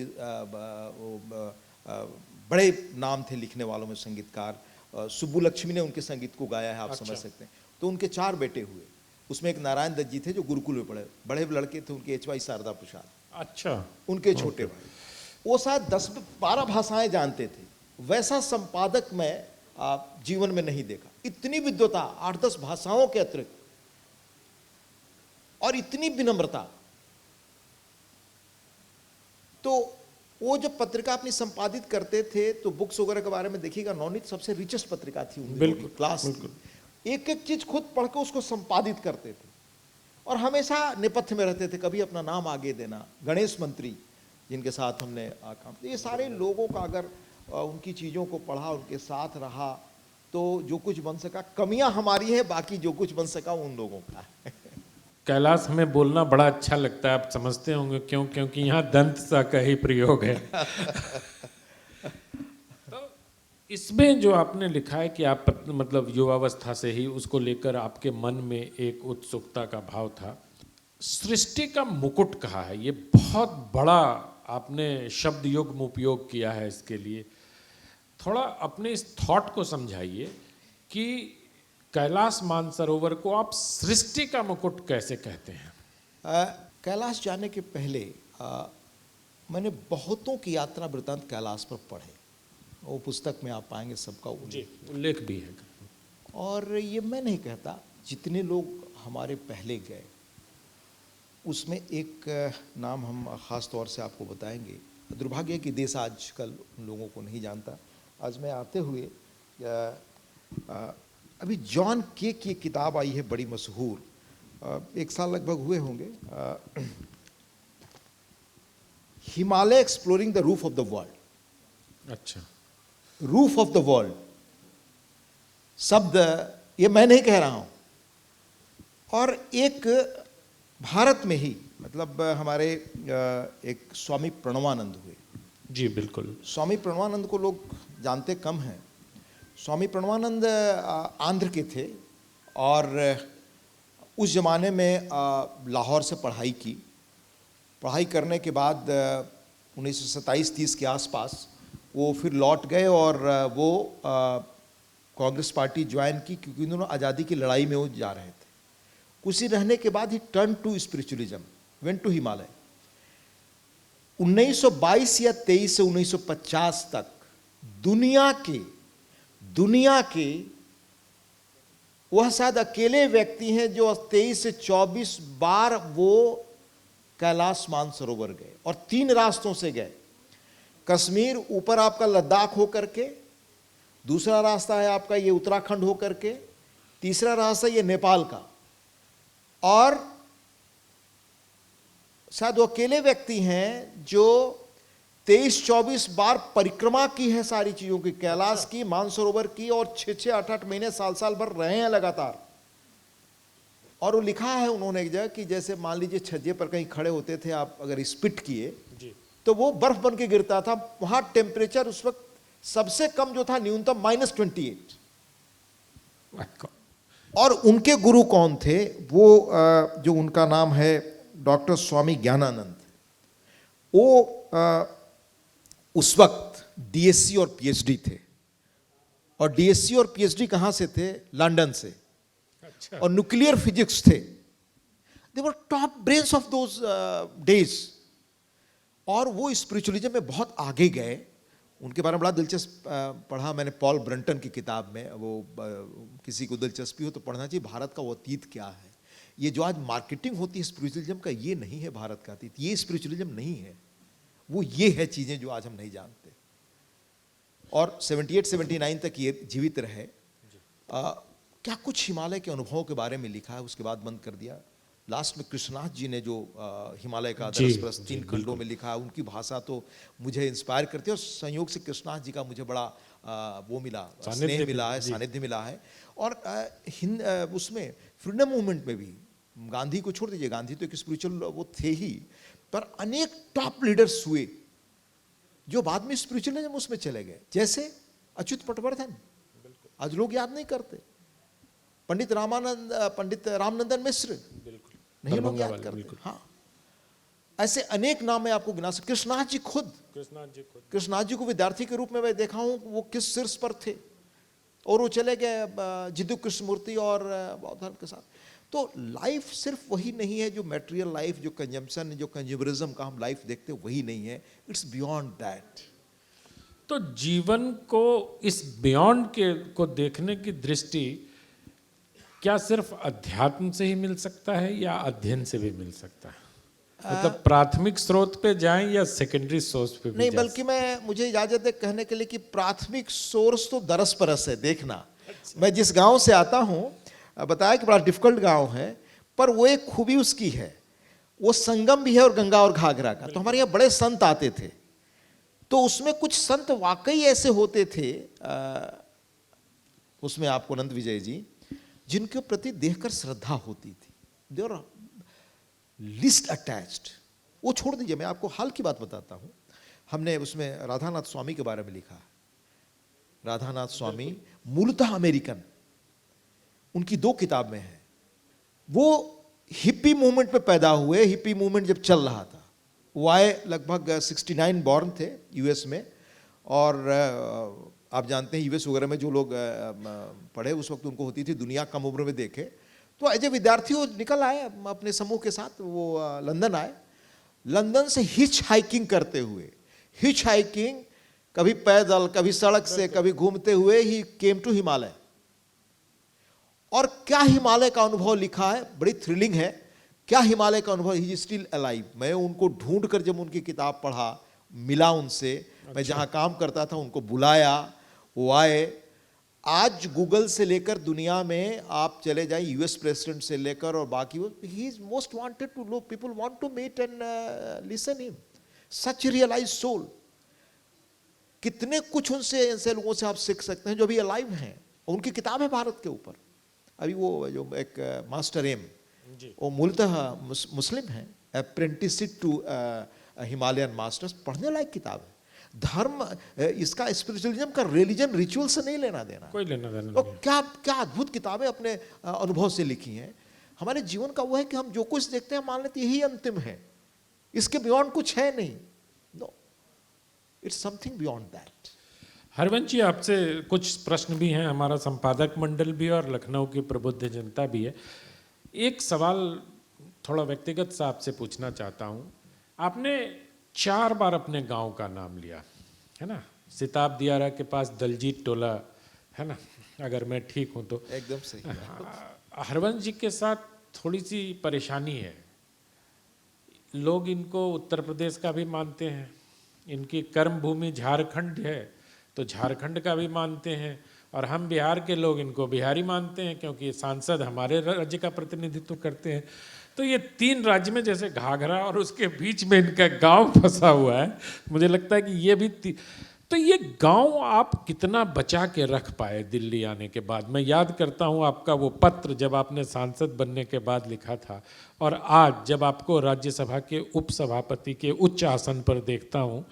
बड़े नाम थे लिखने वालों में संगीतकार। सुब्बू लक्ष्मी ने उनके संगीत को गाया है, आप समझ सकते हैं। तो उनके 4 बेटे हुए, उसमें एक नारायण दत्त जी थे जो गुरुकुल में पढ़े, बड़े लड़के थे उनके HY शारदा प्रसाद, अच्छा, उनके छोटे भाई। वो शायद 10-12 भाषाएं जानते थे। वैसा संपादक मैं जीवन में नहीं देखा। इतनी विद्वता, 8-10 भाषाओं के अतिरिक्त, और इतनी विनम्रता। तो वो जब पत्रिका अपनी संपादित करते थे तो बुक्स वगैरह के बारे में देखिएगा, नवनीत सबसे रिचेस्ट पत्रिका थी उनकी, क्लास। एक एक चीज खुद पढ़ के उसको संपादित करते थे, और हमेशा नेपथ्य में रहते थे, कभी अपना नाम आगे देना। गणेश मंत्री जिनके साथ हमने काम किया, ये सारे लोगों का अगर उनकी चीज़ों को पढ़ा, उनके साथ रहा, तो जो कुछ बन सका। कमियां हमारी है, बाकी जो कुछ बन सका उन लोगों का है। कैलाश, हमें बोलना बड़ा अच्छा लगता है, आप समझते होंगे क्यों, क्योंकि यहाँ दंत सा का ही प्रयोग है। तो इसमें जो आपने लिखा है कि आप मतलब युवावस्था से ही उसको लेकर आपके मन में एक उत्सुकता का भाव था। सृष्टि का मुकुट कहा है, ये बहुत बड़ा आपने शब्द युग में उपयोग किया है इसके लिए। थोड़ा अपने इस थॉट को समझाइए कि कैलाश मानसरोवर को आप सृष्टि का मुकुट कैसे कहते हैं? कैलाश जाने के पहले मैंने बहुतों की यात्रा वृत्तांत कैलाश पर पढ़े। वो पुस्तक में आप पाएंगे, सबका उल्लेख भी है। और ये मैं नहीं कहता, जितने लोग हमारे पहले गए उसमें एक नाम हम ख़ास तौर से आपको बताएंगे। दुर्भाग्य है कि देश आजकल लोगों को नहीं जानता। आज मैं आते हुए अभी जॉन के की एक किताब आई है बड़ी मशहूर, 1 साल लगभग हुए होंगे, Himalaya exploring the roof of the world. अच्छा, रूफ ऑफ द वर्ल्ड शब्द ये मैं नहीं कह रहा हूं। और एक भारत में ही, मतलब हमारे एक स्वामी प्रणवानंद हुए। जी बिल्कुल। स्वामी प्रणवानंद को लोग जानते कम हैं। स्वामी प्रणवानंद आंध्र के थे, और उस ज़माने में लाहौर से पढ़ाई की। पढ़ाई करने के बाद 1927-30 के आसपास वो फिर लौट गए, और वो कांग्रेस पार्टी ज्वाइन की, क्योंकि उन्होंने आज़ादी की लड़ाई में वो जा रहे थे। कुछ ही रहने के बाद he turn to spiritualism, went to Himalaya. 1922 या 23 से 1950 तक दुनिया के वह शायद अकेले व्यक्ति हैं जो 23 से 24 बार वो कैलाश मानसरोवर गए, और 3 रास्तों से गए। कश्मीर ऊपर आपका लद्दाख होकर के, दूसरा रास्ता है आपका ये उत्तराखंड होकर के, तीसरा रास्ता ये नेपाल का, और शायद वो अकेले व्यक्ति हैं जो 23-24 बार परिक्रमा की है सारी चीजों की, कैलाश की, मानसरोवर की, और 6-6, 8-8 महीने, साल भर रहे हैं लगातार। और वो लिखा है उन्होंने एक जगह कि जैसे मान लीजिए छज्जे पर कहीं खड़े होते थे आप, अगर स्पिट किए तो वो बर्फ बन के गिरता था। वहां टेम्परेचर उस वक्त सबसे कम जो था न्यूनतम -28। और उनके गुरु कौन थे? वो जो उनका नाम है डॉक्टर स्वामी ज्ञानानंद। वो उस वक्त डीएससी और पीएचडी थे, और डीएससी और पीएचडी कहां से थे? लंदन से। अच्छा। और न्यूक्लियर फिजिक्स थे। They were top brains of those days. और वो स्पिरिचुअलिज्म में बहुत आगे गए। उनके बारे में बड़ा दिलचस्प पढ़ा मैंने पॉल ब्रंटन की किताब में। वो किसी को दिलचस्पी हो तो पढ़ना चाहिए, भारत का वो अतीत क्या है। ये जो आज मार्केटिंग होती है स्पिरिचुअलिज्म का, ये नहीं है भारत का अतीत, ये स्पिरिचुअलिज्म नहीं है। वो ये है चीजें जो आज हम नहीं जानते। और 78-79 तक ये जीवित रहे। क्या कुछ हिमालय के अनुभवों के बारे में लिखा है, उसके बाद बंद कर दिया। लास्ट में कृष्णनाथ जी ने जो हिमालय का दरस परस 3 खंडों में लिखा है, उनकी भाषा तो मुझे इंस्पायर करती है। और संयोग से कृष्णनाथ जी का मुझे बड़ा वो मिला, स्नेह मिला है, सानिध्य मिला है। और उसमें फ्रीडम मूवमेंट में भी गांधी को छोड़ दीजिए, गांधी तो एक स्पिरिचुअल वो थे ही, पर अनेक टॉप लीडर्स हुए जो बाद में स्पिरिचुअलिज्म उसमें चले गए। जैसे अच्युत पटवर्धन, आज लोग याद नहीं करते। पंडित रामनंदन मिश्र, नहीं लोग याद करते। हाँ, ऐसे अनेक नाम मैं आपको गिना सकता। कृष्णनाथ जी को विद्यार्थी के रूप में मैं देखा हूं वो किस शीर्ष पर थे, और वो चले गए जिद्दू कृष्णमूर्ति और बौद्ध धर्म के साथ। तो लाइफ सिर्फ वही नहीं है जो मटेरियल लाइफ, जो कंजम्पशन, जो कंज्यूमरिज्म का हम लाइफ देखते हैं, वही नहीं है। It's beyond that. तो जीवन को इस बियॉन्ड के को देखने की दृष्टि क्या सिर्फ अध्यात्म से ही मिल सकता है या अध्ययन से भी मिल सकता है? मतलब प्राथमिक स्रोत पे जाएं या सेकेंडरी सोर्स पे भी नहीं, बल्कि मुझे इजाजत है कहने के लिए कि प्राथमिक सोर्स तो दरस परस है। देखना, मैं जिस गांव से आता हूं, बताया कि बड़ा डिफिकल्ट गांव है, पर वो एक खूबी उसकी है, वो संगम भी है और गंगा और घाघरा का। तो हमारे यहाँ बड़े संत आते थे, तो उसमें कुछ संत वाकई ऐसे होते थे, उसमें आपको अनंत विजय जी, जिनके प्रति देखकर श्रद्धा होती थी। They are list attached. वो छोड़ दीजिए, मैं आपको हाल की बात बताता हूं। हमने उसमें राधानाथ स्वामी के बारे में लिखा है। राधानाथ स्वामी मूलतः अमेरिकन, उनकी 2 किताब में है। वो हिप्पी मूवमेंट में पैदा हुए। हिप्पी मूवमेंट जब चल रहा था, वो आए लगभग 69 बॉर्न थे यूएस में। और आप जानते हैं यूएस वगैरह में जो लोग पढ़े उस वक्त उनको होती थी दुनिया कम उम्र में देखे। तो एज ए विद्यार्थी वो निकल आए अपने समूह के साथ, वो लंदन आए। लंदन से हिच हाइकिंग करते हुए, हिच हाइकिंग कभी पैदल, कभी सड़क से, कभी घूमते हुए ही केम टू हिमालय। और क्या हिमालय का अनुभव लिखा है, बड़ी थ्रिलिंग है। क्या हिमालय का अनुभव, ही इज स्टिल अलाइव। मैं उनको ढूंढ कर जब उनकी किताब पढ़ा, मिला उनसे, मैं जहां काम करता था उनको बुलाया, वो आए। आज गूगल से लेकर दुनिया में आप चले जाए, यूएस प्रेसिडेंट से लेकर और बाकी, he is most wanted to low, people want to meet and listen him. Such realise soul. कितने कुछ उनसे, ऐसे लोगों से आप सीख सकते हैं जो अभी अलाइव हैं। उनकी किताब है भारत के ऊपर। अभी वो जो एक मास्टर एम, वो मूलतः मुस्लिम है, अप्रेंटिसशिप टू हिमालयन मास्टर्स, पढ़ने लायक किताब है। धर्म इसका स्पिरिचुअलिज्म का रिलीजन रिचुअल से नहीं लेना देना, कोई लेना देना तो नहीं। क्या क्या अद्भुत किताबें अपने अनुभव से लिखी हैं। हमारे जीवन का वो है कि हम जो कुछ देखते हैं मान लेते यही अंतिम है, इसके बियॉन्ड कुछ है नहीं। No, it's something beyond that. Harvansh ji, आपसे कुछ प्रश्न भी हैं, हमारा संपादक मंडल भी और लखनऊ की प्रबुद्ध जनता भी है। एक सवाल थोड़ा व्यक्तिगत सा आपसे पूछना चाहता हूँ। आपने 4 बार अपने गांव का नाम लिया है ना, सिताब दियारा के पास दलजीत टोला है ना, अगर मैं ठीक हूँ तो। एकदम सही। हरवंश जी के साथ थोड़ी सी परेशानी है। लोग इनको उत्तर प्रदेश का भी मानते हैं, इनकी कर्म भूमि झारखंड है, तो झारखंड का भी मानते हैं, और हम बिहार के लोग इनको बिहारी मानते हैं क्योंकि ये सांसद हमारे राज्य का प्रतिनिधित्व करते हैं। तो ये 3 राज्य में जैसे घाघरा और उसके बीच में इनका गांव फंसा हुआ है, मुझे लगता है कि ये भी तो ये गांव आप कितना बचा के रख पाए दिल्ली आने के बाद। मैं याद करता हूँ आपका वो पत्र जब आपने सांसद बनने के बाद लिखा था, और आज जब आपको राज्यसभा के उपसभापति के उच्च आसन पर देखता हूँ,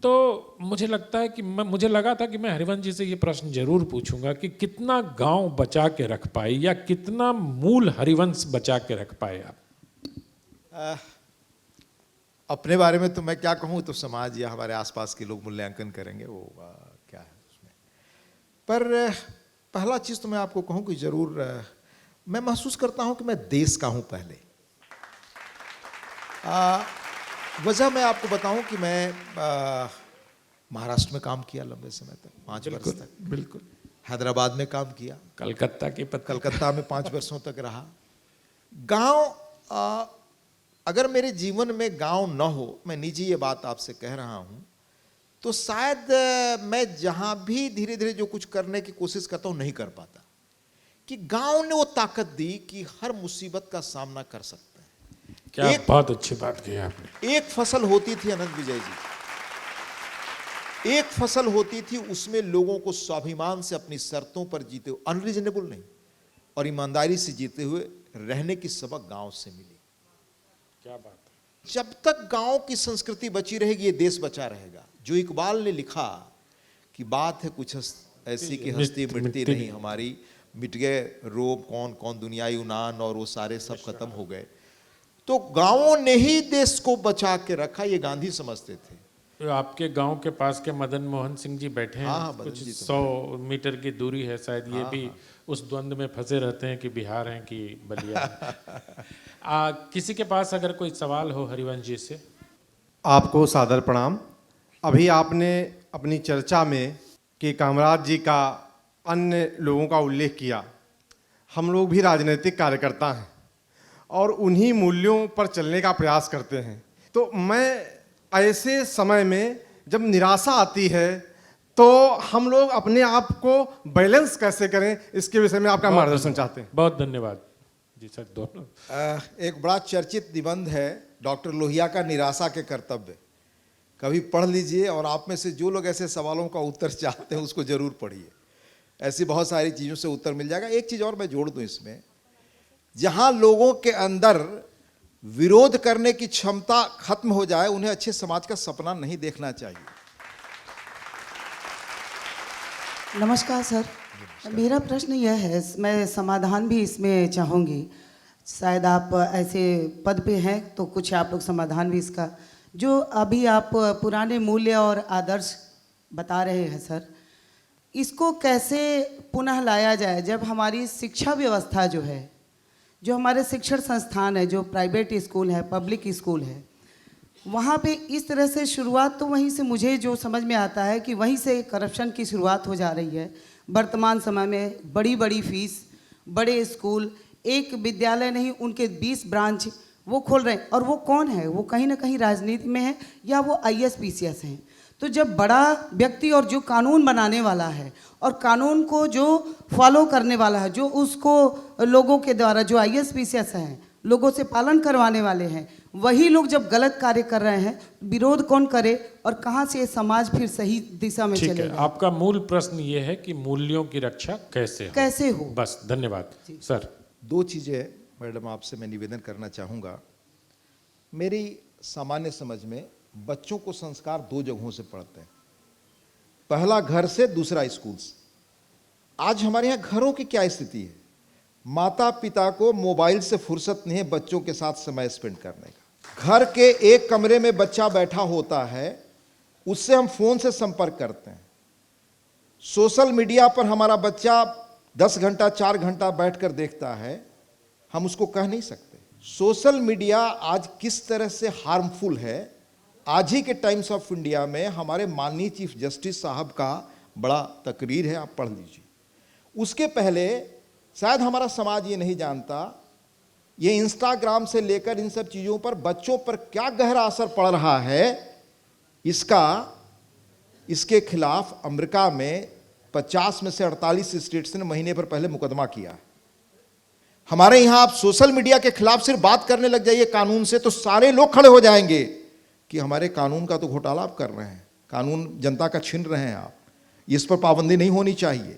तो मुझे लगता है कि मुझे लगा था कि मैं हरिवंश जी से ये प्रश्न जरूर पूछूंगा कि कितना गांव बचा के रख पाए, या कितना मूल हरिवंश बचा के रख पाए आप। अपने बारे में तो मैं क्या कहूँ, तो समाज या हमारे आसपास के लोग मूल्यांकन करेंगे वो क्या है उसमें। पर पहला चीज़ तो मैं आपको कहूँ कि ज़रूर मैं महसूस करता हूँ कि मैं देश का हूँ पहले। वजह मैं आपको बताऊं कि मैं महाराष्ट्र में काम किया लंबे समय तक, 5 वर्ष तक। बिल्कुल। हैदराबाद में काम किया, कलकत्ता में 5 वर्षों तक रहा। गांव, अगर मेरे जीवन में गांव न हो, मैं निजी ये बात आपसे कह रहा हूं, तो शायद मैं जहां भी धीरे धीरे जो कुछ करने की कोशिश करता हूं नहीं कर पाता। कि गांव ने वो ताकत दी कि हर मुसीबत का सामना कर सकते हैं। क्या बहुत अच्छी बात की आपने। एक फसल होती थी अनंत विजय जी, एक फसल होती थी, उसमें लोगों को स्वाभिमान से अपनी शर्तों पर जीते हुए, अनरीजनेबल नहीं और ईमानदारी से जीते हुए रहने की सबक गांव से मिली। क्या बात है। जब तक गांव की संस्कृति बची रहेगी, ये देश बचा रहेगा। जो इकबाल ने लिखा कि बात है कुछ ऐसी कि हस्ती मिटती नहीं हमारी, मिट गए रोब कौन कौन दुनियाई उनान, और वो सारे सब खत्म हो गए। तो गांवों ने ही देश को बचा के रखा, ये गांधी समझते थे। तो आपके गांव के पास के मदन मोहन सिंह जी बैठे हैं। हाँ, कुछ तो 100 मीटर की दूरी है शायद। ये भी उस द्वंद में फंसे रहते हैं कि बिहार हैं कि बलिया है। किसी के पास अगर कोई सवाल हो हरिवंश जी से। आपको सादर प्रणाम। अभी आपने अपनी चर्चा में कि कामराज जी का अन्य लोगों का उल्लेख किया। हम लोग भी राजनीतिक कार्यकर्ता हैं और उन्हीं मूल्यों पर चलने का प्रयास करते हैं। तो मैं ऐसे समय में जब निराशा आती है तो हम लोग अपने आप को बैलेंस कैसे करें, इसके विषय में आपका मार्गदर्शन चाहते हैं। बहुत धन्यवाद जी सर। दोनों एक बड़ा चर्चित निबंध है डॉक्टर लोहिया का, निराशा के कर्तव्य। कभी पढ़ लीजिए, और आप में से जो लोग ऐसे सवालों का उत्तर चाहते हैं उसको जरूर पढ़िए। ऐसी बहुत सारी चीज़ों से उत्तर मिल जाएगा। एक चीज़ और मैं जोड़ दूं इसमें, जहां लोगों के अंदर विरोध करने की क्षमता खत्म हो जाए, उन्हें अच्छे समाज का सपना नहीं देखना चाहिए। नमस्कार सर। मेरा प्रश्न यह है, मैं समाधान भी इसमें चाहूँगी। शायद आप ऐसे पद पे हैं तो कुछ आप लोग समाधान भी इसका, जो अभी आप पुराने मूल्य और आदर्श बता रहे हैं सर, इसको कैसे पुनः लाया जाए जब हमारी शिक्षा व्यवस्था जो है, जो हमारे शिक्षण संस्थान है, जो प्राइवेट स्कूल है, पब्लिक स्कूल है, वहाँ पे इस तरह से शुरुआत, तो वहीं से मुझे जो समझ में आता है कि वहीं से करप्शन की शुरुआत हो जा रही है। वर्तमान समय में बड़ी बड़ी फीस, बड़े स्कूल, एक विद्यालय नहीं उनके 20 ब्रांच वो खोल रहे हैं। और वो कौन है? वो कहीं ना कहीं राजनीति में है या वो IAS PCS हैं। तो जब बड़ा व्यक्ति और जो कानून बनाने वाला है और कानून को जो फॉलो करने वाला है, जो उसको लोगों के द्वारा, जो IAS PCS हैं, लोगों से पालन करवाने वाले हैं, वही लोग जब गलत कार्य कर रहे हैं, विरोध कौन करे और कहाँ से समाज फिर सही दिशा में चलेगा? आपका मूल प्रश्न ये है कि मूल्यों की रक्षा कैसे हो। बस धन्यवाद सर। 2 चीज़ें मैडम आपसे मैं निवेदन करना चाहूँगा। मेरी सामान्य समझ में बच्चों को संस्कार 2 जगहों से पढ़ते हैं, पहला घर से, दूसरा स्कूल से। आज हमारे यहाँ घरों की क्या स्थिति है? माता पिता को मोबाइल से फुर्सत नहीं है बच्चों के साथ समय स्पेंड करने का। घर के एक कमरे में बच्चा बैठा होता है, उससे हम फोन से संपर्क करते हैं। सोशल मीडिया पर हमारा बच्चा 10 घंटा 4 घंटा बैठकर देखता है, हम उसको कह नहीं सकते। सोशल मीडिया आज किस तरह से हार्मफुल है, आज ही के टाइम्स ऑफ इंडिया में हमारे माननीय चीफ जस्टिस साहब का बड़ा तकरीर है, आप पढ़ लीजिए। उसके पहले शायद हमारा समाज ये नहीं जानता, ये इंस्टाग्राम से लेकर इन सब चीज़ों पर बच्चों पर क्या गहरा असर पड़ रहा है, इसका इसके खिलाफ अमेरिका में 50 में से 48 स्टेट्स ने महीने भर पहले मुकदमा किया। हमारे यहां आप सोशल मीडिया के खिलाफ सिर्फ बात करने लग जाइए कानून से तो सारे लोग खड़े हो जाएंगे कि हमारे कानून का तो घोटाला आप कर रहे हैं, कानून जनता का छीन रहे हैं आप, इस पर पाबंदी नहीं होनी चाहिए।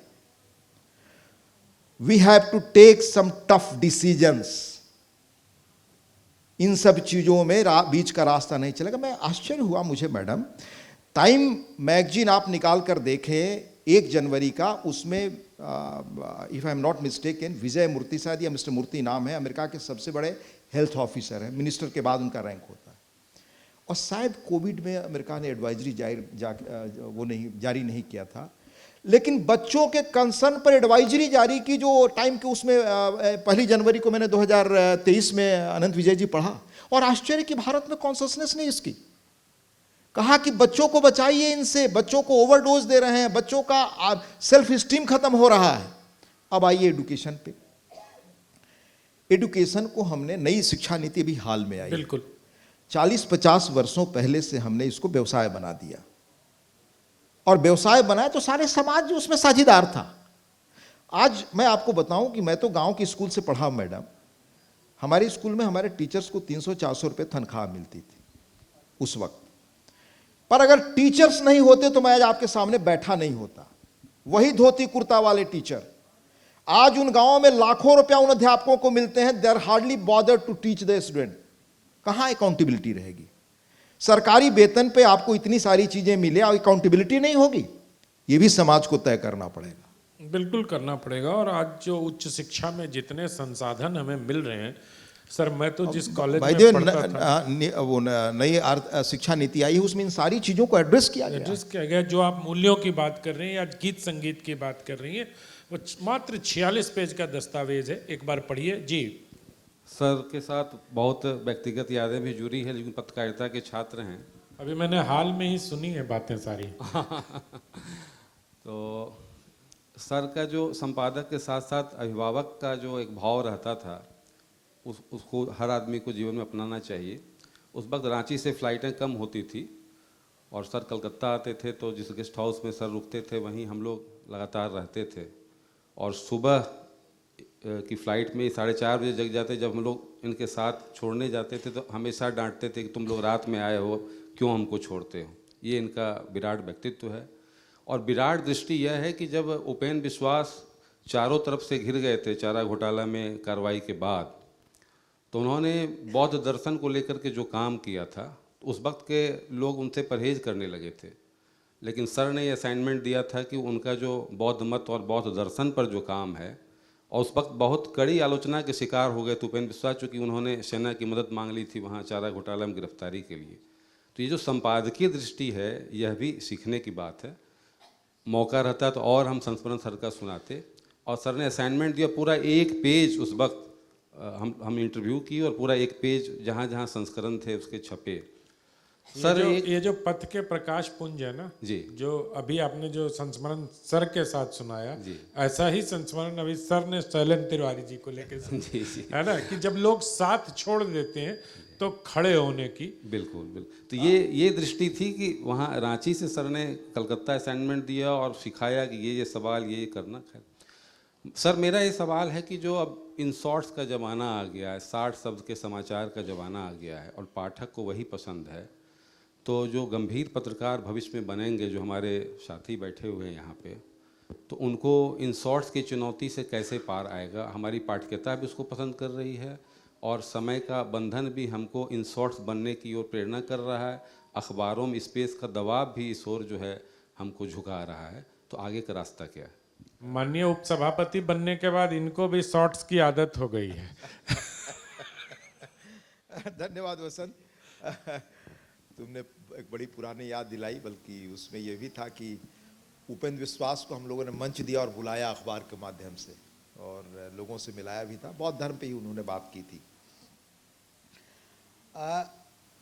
We have to take some tough decisions. इन सब चीजों में बीच का रास्ता नहीं चलेगा। मैं आश्चर्य हुआ मुझे मैडम, टाइम मैगजीन आप निकाल कर देखें 1 जनवरी का, उसमें if I am not mistaken Vijay Murthy शायद या मिस्टर मूर्ति नाम है, अमेरिका के सबसे बड़े हेल्थ ऑफिसर है, मिनिस्टर के बाद उनका रैंक होता है। और शायद कोविड में अमेरिका ने एडवाइजरी जारी नहीं किया था, लेकिन बच्चों के कंसर्न पर एडवाइजरी जारी की जो टाइम के उसमें 1 जनवरी को मैंने 2023 में अनंत विजय जी पढ़ा, और आश्चर्य कि भारत में कॉन्शसनेस नहीं इसकी। कहा कि बच्चों को बचाइए इनसे, बच्चों को ओवरडोज दे रहे हैं, बच्चों का सेल्फ स्टीम खत्म हो रहा है। अब आइए एडुकेशन पे। एडुकेशन को हमने, नई शिक्षा नीति भी हाल में आई, बिल्कुल 40-50 वर्षों पहले से हमने इसको व्यवसाय बना दिया, और व्यवसाय बनाया तो सारे समाज उसमें साझेदार था। आज मैं आपको बताऊं कि मैं तो गांव के स्कूल से पढ़ा मैडम, हमारे स्कूल में हमारे टीचर्स को 300-400 रुपये तनख्वाह मिलती थी उस वक्त, पर अगर टीचर्स नहीं होते तो मैं आज आपके सामने बैठा नहीं होता। वही धोती कुर्ता वाले टीचर आज उन गांवों में लाखों रुपया उन अध्यापकों को मिलते हैं, they are hardly bother to teach the student. कहां अकाउंटेबिलिटी रहेगी? सरकारी वेतन पे आपको इतनी सारी चीजें मिले और अकाउंटेबिलिटी नहीं होगी, ये भी समाज को तय करना पड़ेगा। बिल्कुल करना पड़ेगा। और आज जो उच्च शिक्षा में जितने संसाधन हमें मिल रहे हैं, सर मैं तो जिस कॉलेज में पढ़ता था, वो नई शिक्षा नीति आई है, उसमें इन सारी चीजों को एड्रेस किया गया। जो आप मूल्यों की बात कर रहे हैं या गीत संगीत की बात कर रही हैं, वो मात्र 46 पेज का दस्तावेज है, एक बार पढ़िए जी। सर के साथ बहुत व्यक्तिगत यादें भी जुड़ी है, लेकिन पत्रकारिता के छात्र हैं। अभी मैंने हाल में ही सुनी है बातें सारी। तो सर का जो संपादक के साथ साथ अभिभावक का जो एक भाव रहता था, उसको हर आदमी को जीवन में अपनाना चाहिए। उस वक्त रांची से फ़्लाइटें कम होती थी और सर कलकत्ता आते थे, तो जिस गेस्ट हाउस में सर रुकते थे वहीं हम लोग लगातार रहते थे। और सुबह की फ़्लाइट में 4:30 बजे जग जाते। जब हम लोग इनके साथ छोड़ने जाते थे तो हमेशा डांटते थे कि तुम लोग रात में आए हो, क्यों हमको छोड़ते हो। ये इनका विराट व्यक्तित्व है। और विराट दृष्टि यह है कि जब उपेंद्र विश्वास चारों तरफ से घिर गए थे चारा घोटाला में कार्रवाई के बाद, तो उन्होंने बौद्ध दर्शन को लेकर के जो काम किया था, तो उस वक्त के लोग उनसे परहेज करने लगे थे। लेकिन सर ने ये असाइनमेंट दिया था कि उनका जो बौद्ध मत और बौद्ध दर्शन पर जो काम है, और उस वक्त बहुत कड़ी आलोचना के शिकार हो गए थे उपेंद्र विश्वास, चूँकि उन्होंने सेना की मदद मांग ली थी वहाँ चारा घोटाला में गिरफ्तारी के लिए। तो ये जो संपादकीय दृष्टि है, यह भी सीखने की बात है। मौका रहता तो और हम संस्मरण सर का सुनाते। और सर ने असाइनमेंट दिया, पूरा 1 पेज उस वक्त हम इंटरव्यू की, और पूरा 1 पेज जहाँ जहाँ संस्करण थे उसके छपे। सर ये जो पथ के प्रकाश पुंज है ना जी, जो अभी आपने जो संस्मरण सर के साथ सुनाया जी, ऐसा ही संस्मरण अभी सर ने शैलेंद्र तिवारी जी को लेकर जी जी, है ना, कि जब लोग साथ छोड़ देते हैं तो खड़े होने की। बिल्कुल बिल्कुल। तो ये दृष्टि थी कि वहाँ रांची से सर ने कलकत्ता असाइनमेंट दिया और सिखाया कि ये सवाल ये करना। खैर सर, मेरा ये सवाल है कि जो अब इन शॉर्ट्स का ज़माना आ गया है, 60 शब्द के समाचार का ज़माना आ गया है, और पाठक को वही पसंद है, तो जो गंभीर पत्रकार भविष्य में बनेंगे, जो हमारे साथी बैठे हुए हैं यहाँ पे, तो उनको इन शॉर्ट्स की चुनौती से कैसे पार आएगा। हमारी पाठ्यता भी उसको पसंद कर रही है, और समय का बंधन भी हमको इन शॉर्ट्स बनने की ओर प्रेरणा कर रहा है। अखबारों में स्पेस का दबाव भी इस ओर जो है हमको झुका रहा है। तो आगे का रास्ता क्या है? माननीय उपसभापति बनने के बाद इनको भी शॉर्ट्स की आदत हो गई है। धन्यवाद वसंत। तुमने एक बड़ी पुरानी याद दिलाई, बल्कि उसमें यह भी था कि उपेंद्र विश्वास को हम लोगों ने मंच दिया और बुलाया अखबार के माध्यम से, और लोगों से मिलाया भी था। बौद्ध धर्म पे ही उन्होंने बात की थी।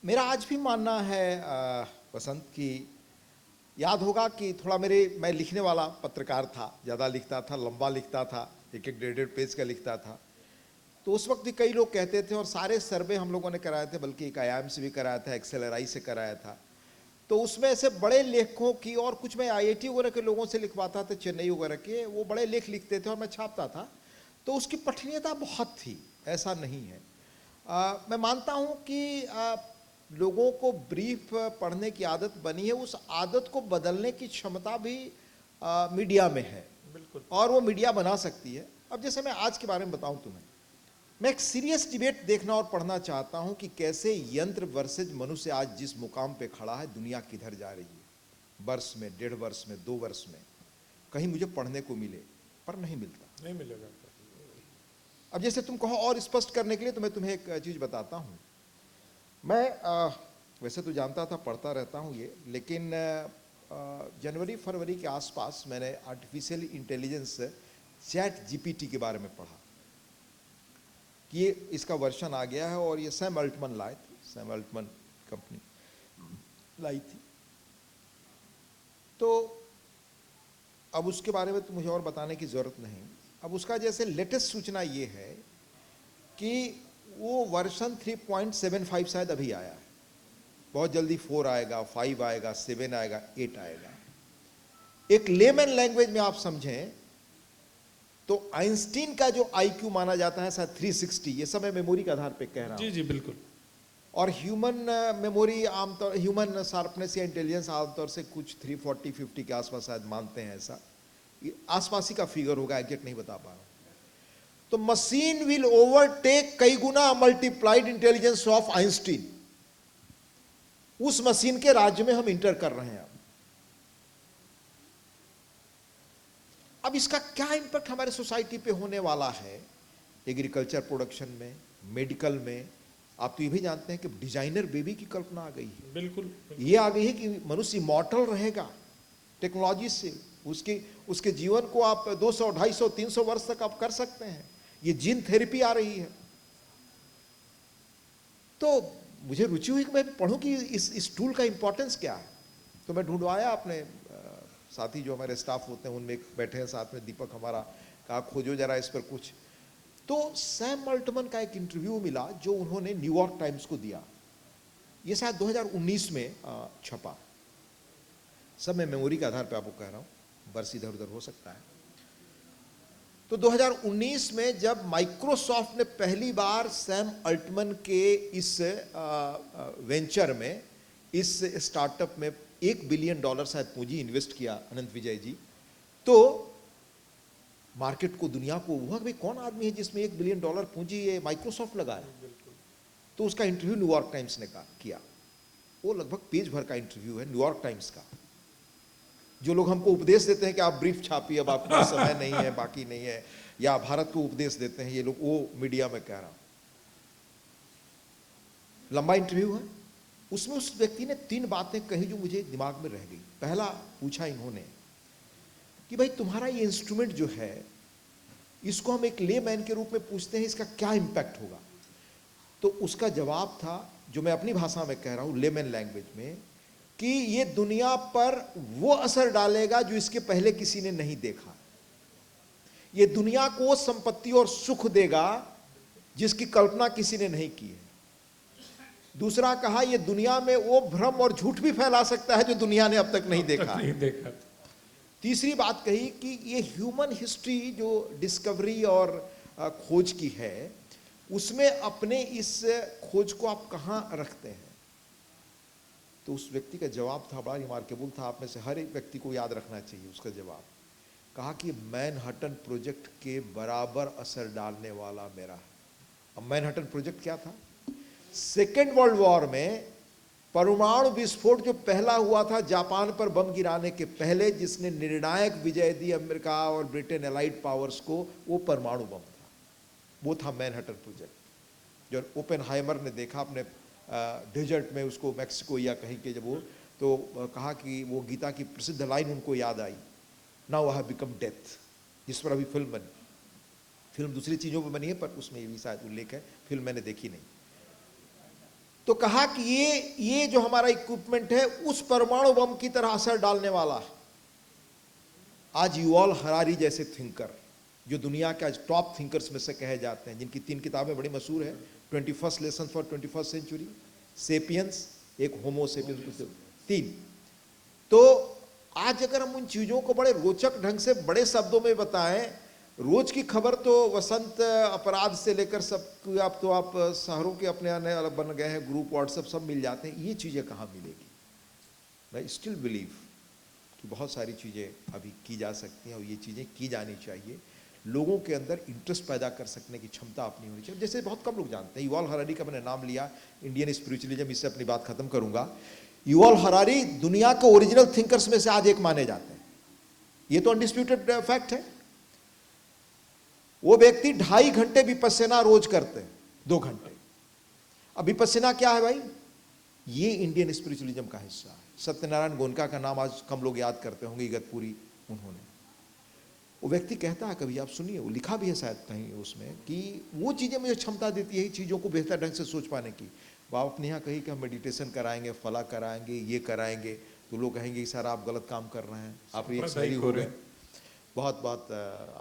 मेरा आज भी मानना है वसंत की, याद होगा कि थोड़ा मैं लिखने वाला पत्रकार था, ज़्यादा लिखता था, लंबा लिखता था, 1-1 1.5 पेज का लिखता था। तो उस वक्त भी कई लोग कहते थे, और सारे सर्वे हम लोगों ने कराए थे, बल्कि एक IIM से भी कराया था, XLRI से कराया था, तो उसमें ऐसे बड़े लेखकों की, और कुछ मैं आईआईटी वगैरह के लोगों से लिखवाता था, चेन्नई वगैरह के, वो बड़े लेख लिखते थे और मैं छापता था, तो उसकी पठनीयता बहुत थी, ऐसा नहीं है। मैं मानता हूं कि लोगों को ब्रीफ पढ़ने की आदत बनी है, उस आदत को बदलने की क्षमता भी मीडिया में है, बिल्कुल, और वो मीडिया बना सकती है। अब जैसे मैं आज के बारे में बताऊं तुम्हें, मैं एक सीरियस डिबेट देखना और पढ़ना चाहता हूं कि कैसे यंत्र वर्सेज मनुष्य आज जिस मुकाम पे खड़ा है, दुनिया किधर जा रही है, वर्ष में, 1.5 वर्ष में, 2 वर्ष में, कहीं मुझे पढ़ने को मिले, पर नहीं मिलता, नहीं मिलेगा। अब जैसे तुम कहो और स्पष्ट करने के लिए तो मैं तुम्हें एक चीज बताता हूं। मैं वैसे तो जानता था, पढ़ता रहता हूं ये, लेकिन जनवरी फरवरी के आसपास मैंने आर्टिफिशियल इंटेलिजेंस चैट जीपीटी के बारे में पढ़ा कि ये इसका वर्जन आ गया है, और ये सैम अल्टमन लाए थे, सैम अल्टमन कंपनी लाई थी। तो अब उसके बारे में तो मुझे और बताने की जरूरत नहीं। अब उसका जैसे लेटेस्ट सूचना ये है कि वो वर्जन 3.75 शायद अभी आया है, बहुत जल्दी 4 आएगा, 5 आएगा, 7 आएगा, 8 आएगा। एक लेमन लैंग्वेज में आप समझें तो आइंस्टीन का जो आईक्यू माना जाता है शायद 360, ये सब मैं मेमोरी के आधार पे कह रहा हूं, जी जी बिल्कुल, और ह्यूमन मेमोरी आमतौर, ह्यूमन शार्पनेस या इंटेलिजेंस आमतौर से कुछ 340-50 के आसपास शायद मानते हैं, ऐसा आसपास ही का फिगर होगा, एग्जैक्ट नहीं बता पा रहा हूं। तो मशीन विल ओवरटेक कई गुना मल्टीप्लाइड इंटेलिजेंस ऑफ आइंस्टीन, उस मशीन के राज्य में हम इंटर कर रहे हैं। अब इसका क्या इंपैक्ट हमारे सोसाइटी पे होने वाला है, एग्रीकल्चर प्रोडक्शन में, मेडिकल में। आप तो ये भी जानते हैं कि डिजाइनर बेबी की कल्पना आ गई है, बिल्कुल, ये आ गई है कि मनुष्य इमॉर्टल रहेगा टेक्नोलॉजी से, उसके जीवन को आप 200, 250, 300 वर्ष तक आप कर सकते हैं। ये जीन थेरेपी आ रही है। तो मुझे रुचि हुई कि मैं पढ़ूं कि इस टूल का इंपॉर्टेंस क्या है। तो मैं ढूंढवाया, अपने साथी जो हमारे स्टाफ होते हैं उनमें एक बैठे हैं साथ में, दीपक हमारा, कहा खोजो जरा इस पर कुछ। तो सैम अल्टमन का एक इंटरव्यू मिला जो उन्होंने न्यूयॉर्क टाइम्स को दिया, ये शायद 2019 में छपा। सब मैं मेमोरी के आधार पे आपको कह रहा हूं, वर्ष इधर उधर हो सकता है। तो 2019 में जब माइक्रोसॉफ्ट ने पहली बार सैम अल्टमन के इस वेंचर में, इस स्टार्टअप में $1 बिलियन शायद पूंजी इन्वेस्ट किया अनंत विजय जी, तो मार्केट को, दुनिया को हुआ कि कौन आदमी है जिसमें $1 बिलियन पूंजी ये माइक्रोसॉफ्ट लगा है। तो उसका इंटरव्यू न्यूयॉर्क टाइम्स ने किया। वो लगभग पेज भर का इंटरव्यू है न्यूयॉर्क टाइम्स का। जो लोग हमको उपदेश देते हैं कि आप ब्रीफ छापिए, अब आपके पास समय नहीं है, बाकी नहीं है, या भारत को उपदेश देते हैं ये लोग, वो मीडिया में कह रहा हूं। लंबा इंटरव्यू है, उसमें उस व्यक्ति ने 3 बातें कही जो मुझे दिमाग में रह गई। पहला पूछा इन्होंने कि भाई तुम्हारा ये इंस्ट्रूमेंट जो है, इसको हम एक लेमैन के रूप में पूछते हैं, इसका क्या इंपैक्ट होगा। तो उसका जवाब था, जो मैं अपनी भाषा में कह रहा हूं, लेमैन लैंग्वेज में, कि ये दुनिया पर वो असर डालेगा जो इसके पहले किसी ने नहीं देखा। ये दुनिया को संपत्ति और सुख देगा जिसकी कल्पना किसी ने नहीं की है। दूसरा कहा, ये दुनिया में वो भ्रम और झूठ भी फैला सकता है जो दुनिया ने अब तक नहीं देखा। तीसरी बात कही कि ये ह्यूमन हिस्ट्री जो डिस्कवरी और खोज की है, उसमें अपने इस खोज को आप कहां रखते हैं। तो उस व्यक्ति का जवाब था, बड़ा रिमार्केबल था, आप में से हर एक व्यक्ति को याद रखना चाहिए उसका जवाब। कहा कि मैनहट्टन प्रोजेक्ट के बराबर असर डालने वाला मेरा है। अब मैनहट्टन प्रोजेक्ट क्या था? सेकेंड वर्ल्ड वॉर में परमाणु विस्फोट जो पहला हुआ था जापान पर बम गिराने के पहले, जिसने निर्णायक विजय दी अमेरिका और ब्रिटेन एलाइड पावर्स को, वो परमाणु बम था। वो था मैनहट्टन प्रोजेक्ट जो ओपेनहाइमर ने देखा अपने डेजर्ट में, उसको मैक्सिको या कहीं के, जब वो तो कहा कि वो गीता की प्रसिद्ध लाइन उनको याद आई, now I have become death, जिस पर अभी फिल्म बनी। फिल्म दूसरी चीज़ों पर बनी है पर उसमें ये भी शायद उल्लेख है, फिल्म मैंने देखी नहीं। तो कहा कि ये जो हमारा इक्विपमेंट है उस परमाणु बम की तरह असर डालने वाला है। आज युवाल हरारी जैसे थिंकर, जो दुनिया के आज टॉप थिंकर्स में से कहे जाते हैं, जिनकी 3 किताबें बड़ी मशहूर है, 21st lesson for 21st century, sapiens, एक होमो सेपियंस, 3। तो आज अगर हम उन चीजों को बड़े रोचक ढंग से बड़े शब्दों में बताएं, रोज की खबर तो वसंत अपराध से लेकर सब, आप तो आप शहरों के अपने अलग बन गए हैं, ग्रुप व्हाट्सएप सब मिल जाते हैं, ये चीजें कहाँ मिलेगी? मैं स्टिल बिलीव कि बहुत सारी चीजें अभी की जा सकती हैं और ये चीजें की जानी चाहिए। लोगों के अंदर इंटरेस्ट पैदा कर सकने की क्षमता अपनी होनी चाहिए। जैसे बहुत कम लोग जानते हैं, युवाल हरारी का मैंने नाम लिया, इंडियन स्पिरिचुअलिज्म, इससे अपनी बात खत्म करूंगा। युवाल हरारी दुनिया के ओरिजिनल थिंकर्स में से आज एक माने जाते हैं, ये तो अनडिस्प्यूटेड फैक्ट है। वो व्यक्ति 2.5 घंटे विपस्सना रोज करते हैं, 2 घंटे। अब विपस्सना क्या है भाई? ये इंडियन स्पिरिचुअलिज्म का हिस्सा है। सत्यनारायण गोयनका का नाम आज कम लोग याद करते होंगे, इगतपुरी उन्होंने। वो व्यक्ति कहता है, कभी आप सुनिए, वो लिखा भी है शायद कहीं उसमें, कि वो चीजें मुझे क्षमता देती है चीजों को बेहतर ढंग से सोच पाने की। बाप अपने यहाँ कही कि हम मेडिटेशन कराएंगे, फला कराएंगे, ये कराएंगे, तो लोग कहेंगे सर आप गलत काम कर रहे हैं, आप एक सही हो गए। बहुत बहुत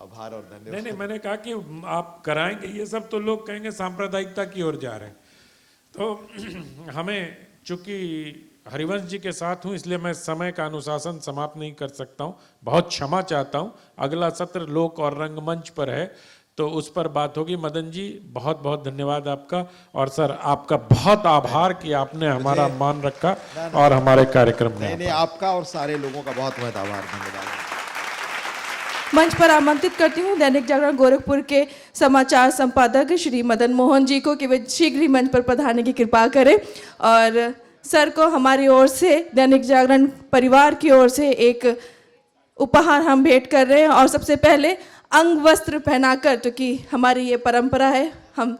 आभार और धन्यवाद। नहीं, मैंने कहा कि आप कराएंगे ये सब, तो लोग कहेंगे सांप्रदायिकता की ओर जा रहे हैं। तो हमें, चूंकि हरिवंश जी के साथ हूं, इसलिए मैं समय का अनुशासन समाप्त नहीं कर सकता हूं, बहुत क्षमा चाहता हूं। अगला सत्र लोक और रंगमंच पर है, तो उस पर बात होगी। मदन जी बहुत बहुत धन्यवाद आपका, और सर आपका बहुत आभार कि आपने हमारा मान रखा और हमारे कार्यक्रम में। नहीं, आपका और सारे लोगों का बहुत बहुत आभार, धन्यवाद। मंच पर आमंत्रित करती हूँ दैनिक जागरण गोरखपुर के समाचार संपादक श्री मदन मोहन जी को कि वे शीघ्र ही मंच पर पधारने की कृपा करें। और सर को हमारी ओर से, दैनिक जागरण परिवार की ओर से एक उपहार हम भेंट कर रहे हैं। और सबसे पहले अंग वस्त्र पहनाकर, क्योंकि हमारी ये परंपरा है, हम